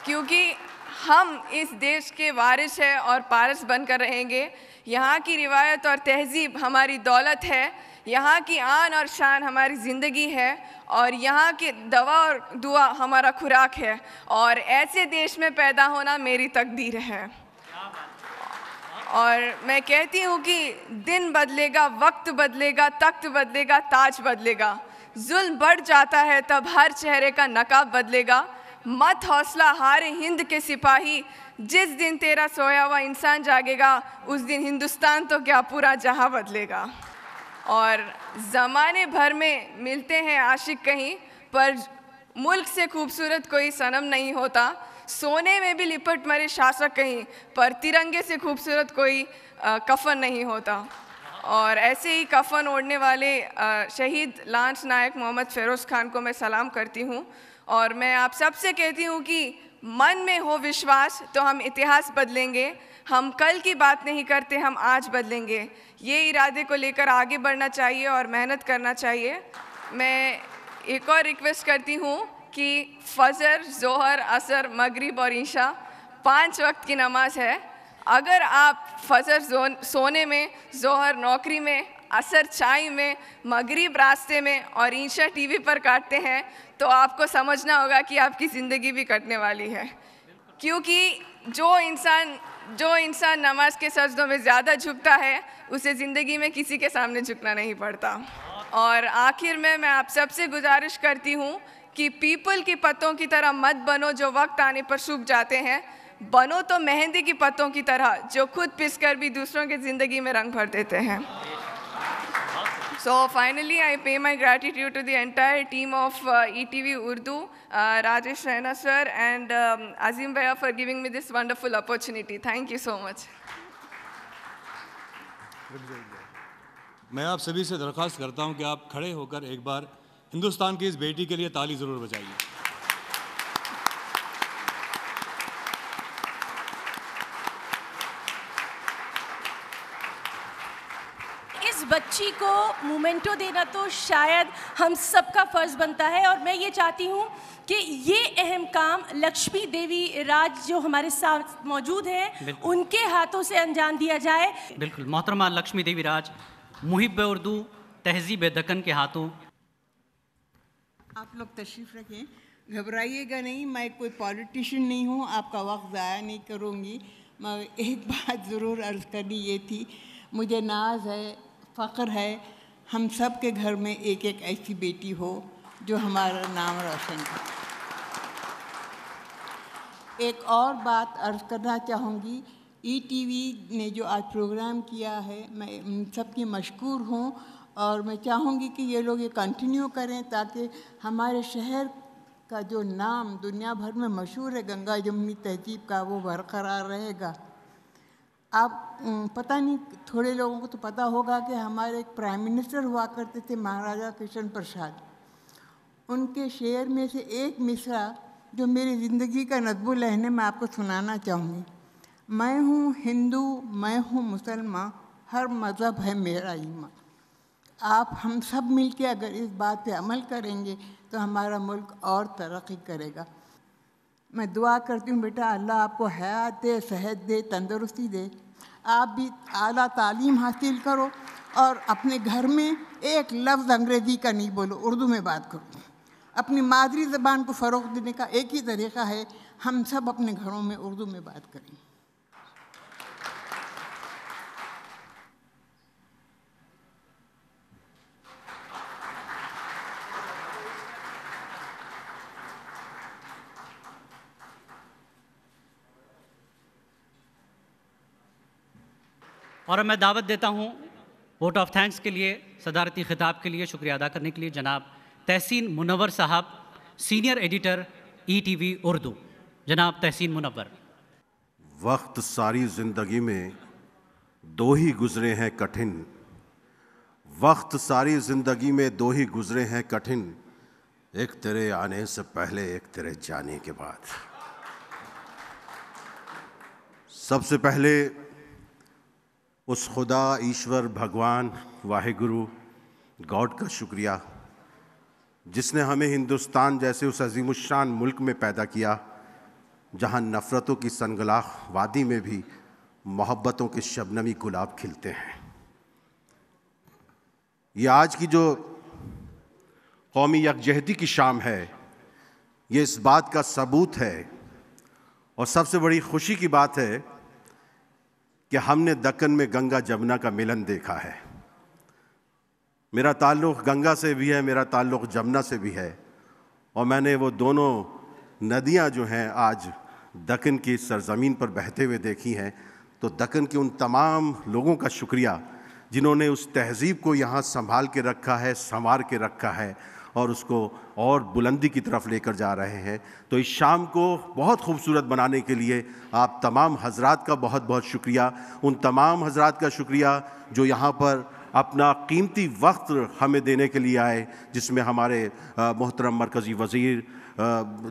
क्योंकि हम इस देश के वारिस हैं और पारस बनकर रहेंगे। यहाँ की रिवायत और तहजीब हमारी दौलत है, यहाँ की आन और शान हमारी ज़िंदगी है और यहाँ की दवा और दुआ हमारा खुराक है, और ऐसे देश में पैदा होना मेरी तकदीर है। और मैं कहती हूँ कि दिन बदलेगा, वक्त बदलेगा, तख्त बदलेगा, ताज बदलेगा, जुल्म बढ़ जाता है तब हर चेहरे का नकाब बदलेगा। मत हौसला हारे हिंद के सिपाही, जिस दिन तेरा सोया हुआ इंसान जागेगा उस दिन हिंदुस्तान तो क्या पूरा जहां बदलेगा। और ज़माने भर में मिलते हैं आशिक कहीं, पर मुल्क से खूबसूरत कोई सनम नहीं होता। सोने में भी लिपट मरे शासक कहीं, पर तिरंगे से खूबसूरत कोई कफन नहीं होता। और ऐसे ही कफन ओढ़ने वाले शहीद लांस नायक मोहम्मद फ़िरोज़ खान को मैं सलाम करती हूँ। और मैं आप सबसे कहती हूँ कि मन में हो विश्वास तो हम इतिहास बदलेंगे। हम कल की बात नहीं करते, हम आज बदलेंगे। ये इरादे को लेकर आगे बढ़ना चाहिए और मेहनत करना चाहिए। मैं एक और रिक्वेस्ट करती हूँ कि फ़जर, ज़ोहर, असर, मगरिब और ईशा 5 वक्त की नमाज है। अगर आप फ़जर सोने में, ज़ोहर नौकरी में, असर चाय में, मगरिब रास्ते में और ईशा टीवी पर काटते हैं तो आपको समझना होगा कि आपकी ज़िंदगी भी कटने वाली है, क्योंकि जो इंसान नमाज के सजदों में ज़्यादा झुकता है उसे ज़िंदगी में किसी के सामने झुकना नहीं पड़ता। और आखिर में मैं आप सबसे गुजारिश करती हूँ कि पीपल की पत्तों की तरह मत बनो जो वक्त आने पर सूख जाते हैं, बनो तो मेहंदी की पत्तों की तरह जो खुद पिस कर भी दूसरों की ज़िंदगी में रंग भर देते हैं। So finally, I pay my gratitude to the entire team of ETV Urdu, Rajesh Raina sir and Azim Bhaiya for giving me this wonderful opportunity. Thank you so much. मैं आप सभी से दरख्वास्त करता हूं कि आप खड़े होकर एक बार हिंदुस्तान की इस बेटी के लिए ताली ज़रूर बजाइए। इस बच्ची को मोमेंटो देना तो शायद हम सबका फ़र्ज़ बनता है, और मैं ये चाहती हूँ कि ये अहम काम लक्ष्मी देवी राज जो हमारे साथ मौजूद हैं उनके हाथों से अंजाम दिया जाए। बिल्कुल, मोहतरमा लक्ष्मी देवी राज, मुहिब उर्दू, तहजीब दक्कन के हाथों। आप लोग तशरीफ़ रखें, घबराइएगा नहीं, मैं कोई पॉलिटिशियन नहीं हूँ, आपका वक्त ज़ाया नहीं करूँगी। मगर एक बात ज़रूर अर्ज़ करनी ये थी, मुझे नाज है, फ़ख्र है हम सब के घर में एक एक ऐसी बेटी हो जो हमारा नाम रोशन करे। एक और बात अर्ज़ करना चाहूँगी, ईटीवी ने जो आज प्रोग्राम किया है मैं सबकी मशकूर हूँ, और मैं चाहूँगी कि ये लोग ये कंटिन्यू करें ताकि हमारे शहर का जो नाम दुनिया भर में मशहूर है गंगा जमुनी तहजीब का, वो बरकरार रहेगा। आप पता नहीं, थोड़े लोगों को तो पता होगा कि हमारे एक प्राइम मिनिस्टर हुआ करते थे महाराजा कृष्ण प्रसाद। उनके शेर में से एक मिसरा जो मेरी ज़िंदगी का नज़्बुल है मैं आपको सुनाना चाहूँगी। मैं हूँ हिंदू, मैं हूँ मुसलमान, हर मज़हब है मेरा ईमान। आप हम सब मिलके अगर इस बात पे अमल करेंगे तो हमारा मुल्क और तरक्की करेगा। मैं दुआ करती हूँ बेटा, अल्लाह आपको हयात दे, सेहत दे, तंदुरुस्ती दे। आप भी आला तालीम हासिल करो और अपने घर में एक लफ्ज़ अंग्रेज़ी का नहीं बोलो, उर्दू में बात करो। अपनी मादरी ज़बान को फ़रोग़ देने का एक ही तरीक़ा है, हम सब अपने घरों में उर्दू में बात करें। और मैं दावत देता हूँ वोट ऑफ थैंक्स के लिए, सदारती खिताब के लिए शुक्रिया अदा करने के लिए जनाब तहसीन मुनव्वर साहब, सीनियर एडिटर ETV उर्दू। जनाब तहसीन मुनव्वर। वक्त सारी ज़िंदगी में दो ही गुज़रे हैं कठिन, वक्त सारी ज़िंदगी में दो ही गुज़रे हैं कठिन, एक तेरे आने से पहले, एक तेरे जाने के बाद। सबसे पहले उस खुदा, ईश्वर, भगवान, वाहिगुरु, गॉड का शुक्रिया जिसने हमें हिंदुस्तान जैसे उस अजीमुशान मुल्क में पैदा किया जहां नफ़रतों की सनगलाख वादी में भी मोहब्बतों के शबनमी गुलाब खिलते हैं। ये आज की जो कौमी यकजहती की शाम है, ये इस बात का सबूत है। और सबसे बड़ी खुशी की बात है कि हमने दक्कन में गंगा जमुना का मिलन देखा है। मेरा ताल्लुक़ गंगा से भी है, मेरा ताल्लुक़ जमुना से भी है, और मैंने वो दोनों नदियां जो हैं आज दक्कन की सरज़मीन पर बहते हुए देखी हैं। तो दक्कन के उन तमाम लोगों का शुक्रिया जिन्होंने उस तहज़ीब को यहाँ संभाल के रखा है, संवार के रखा है और उसको और बुलंदी की तरफ लेकर जा रहे हैं। तो इस शाम को बहुत खूबसूरत बनाने के लिए आप तमाम हज़रात का बहुत बहुत शुक्रिया। उन तमाम हज़रात का शुक्रिया जो यहाँ पर अपना कीमती वक्त हमें देने के लिए आए, जिसमें हमारे मोहतरम मरकज़ी वज़ीर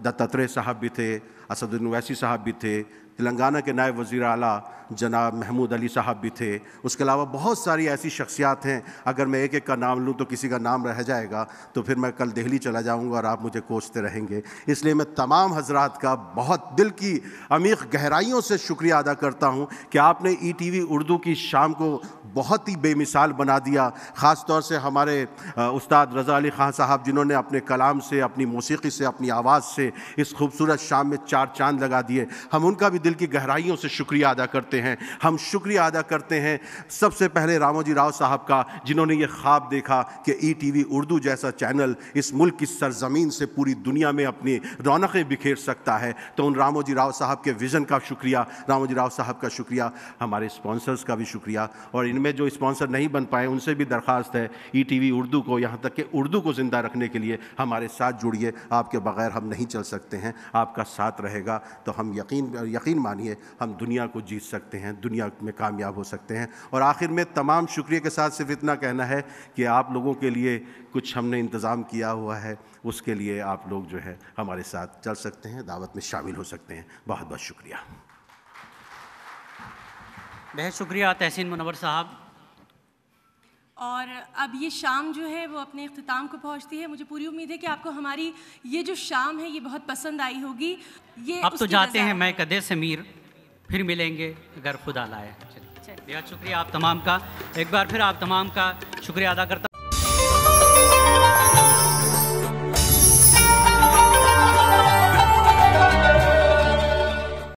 दत्तात्रेय साहब भी थे, असदुद्दीन ओवैसी साहब भी थे, तेलंगाना के नायब वज़ीर आला जनाब महमूद अली साहब भी थे। उसके अलावा बहुत सारी ऐसी शख्सियात हैं, अगर मैं एक एक का नाम लूँ तो किसी का नाम रह जाएगा तो फिर मैं कल दिल्ली चला जाऊँगा और आप मुझे कोसते रहेंगे। इसलिए मैं तमाम हज़रात का बहुत दिल की अमीक़ गहराइयों से शुक्रिया अदा करता हूँ कि आपने ETV उर्दू की शाम को बहुत ही बेमिसाल बना दिया। ख़ास तौर से हमारे उस्ताद रज़ा अली ख़ान साहब जिन्होंने अपने कलाम से, अपनी मौसीक़ी से, अपनी आवाज़ से इस खूबसूरत शाम में चार चांद लगा दिए। हम उनका भी दिल की गहराइयों से शुक्रिया अदा करते हैं। हम शुक्रिया अदा करते हैं सबसे पहले रामोजी राव साहब का, जिन्होंने ये ख्वाब देखा कि ETV उर्दू जैसा चैनल इस मुल्क की सरजमीन से पूरी दुनिया में अपनी रौनकें बिखेर सकता है। तो उन रामोजी राव साहब के विज़न का शुक्रिया, रामोजी राव साहब का शुक्रिया, हमारे स्पॉन्सर्स का भी शुक्रिया। और इनमें जो स्पॉन्सर नहीं बन पाए उनसे भी दरख्वास्त है ETV उर्दू को, यहाँ तक कि उर्दू को ज़िंदा रखने के लिए हमारे साथ जुड़िए। आपके बग़ैर हम नहीं चल सकते हैं, आपका साथ रहेगा तो हम यकीन मानिए हम दुनिया को जीत सकते हैं, दुनिया में कामयाब हो सकते हैं। और आखिर में तमाम शुक्रिया के साथ सिर्फ इतना कहना है कि आप लोगों के लिए कुछ हमने इंतज़ाम किया हुआ है, उसके लिए आप लोग जो है हमारे साथ चल सकते हैं, दावत में शामिल हो सकते हैं। बहुत बहुत शुक्रिया। बहुत शुक्रिया तहसीन मुनव्वर साहब। और अब ये शाम जो है वो अपने इख्तिताम को पहुंचती है। मुझे पूरी उम्मीद है कि आपको हमारी ये जो शाम है ये बहुत पसंद आई होगी। ये अब तो जाते हैं मैं कदे से मीर, फिर मिलेंगे अगर खुदा लाए। बेहद शुक्रिया आप तमाम का, एक बार फिर आप तमाम का शुक्रिया अदा करता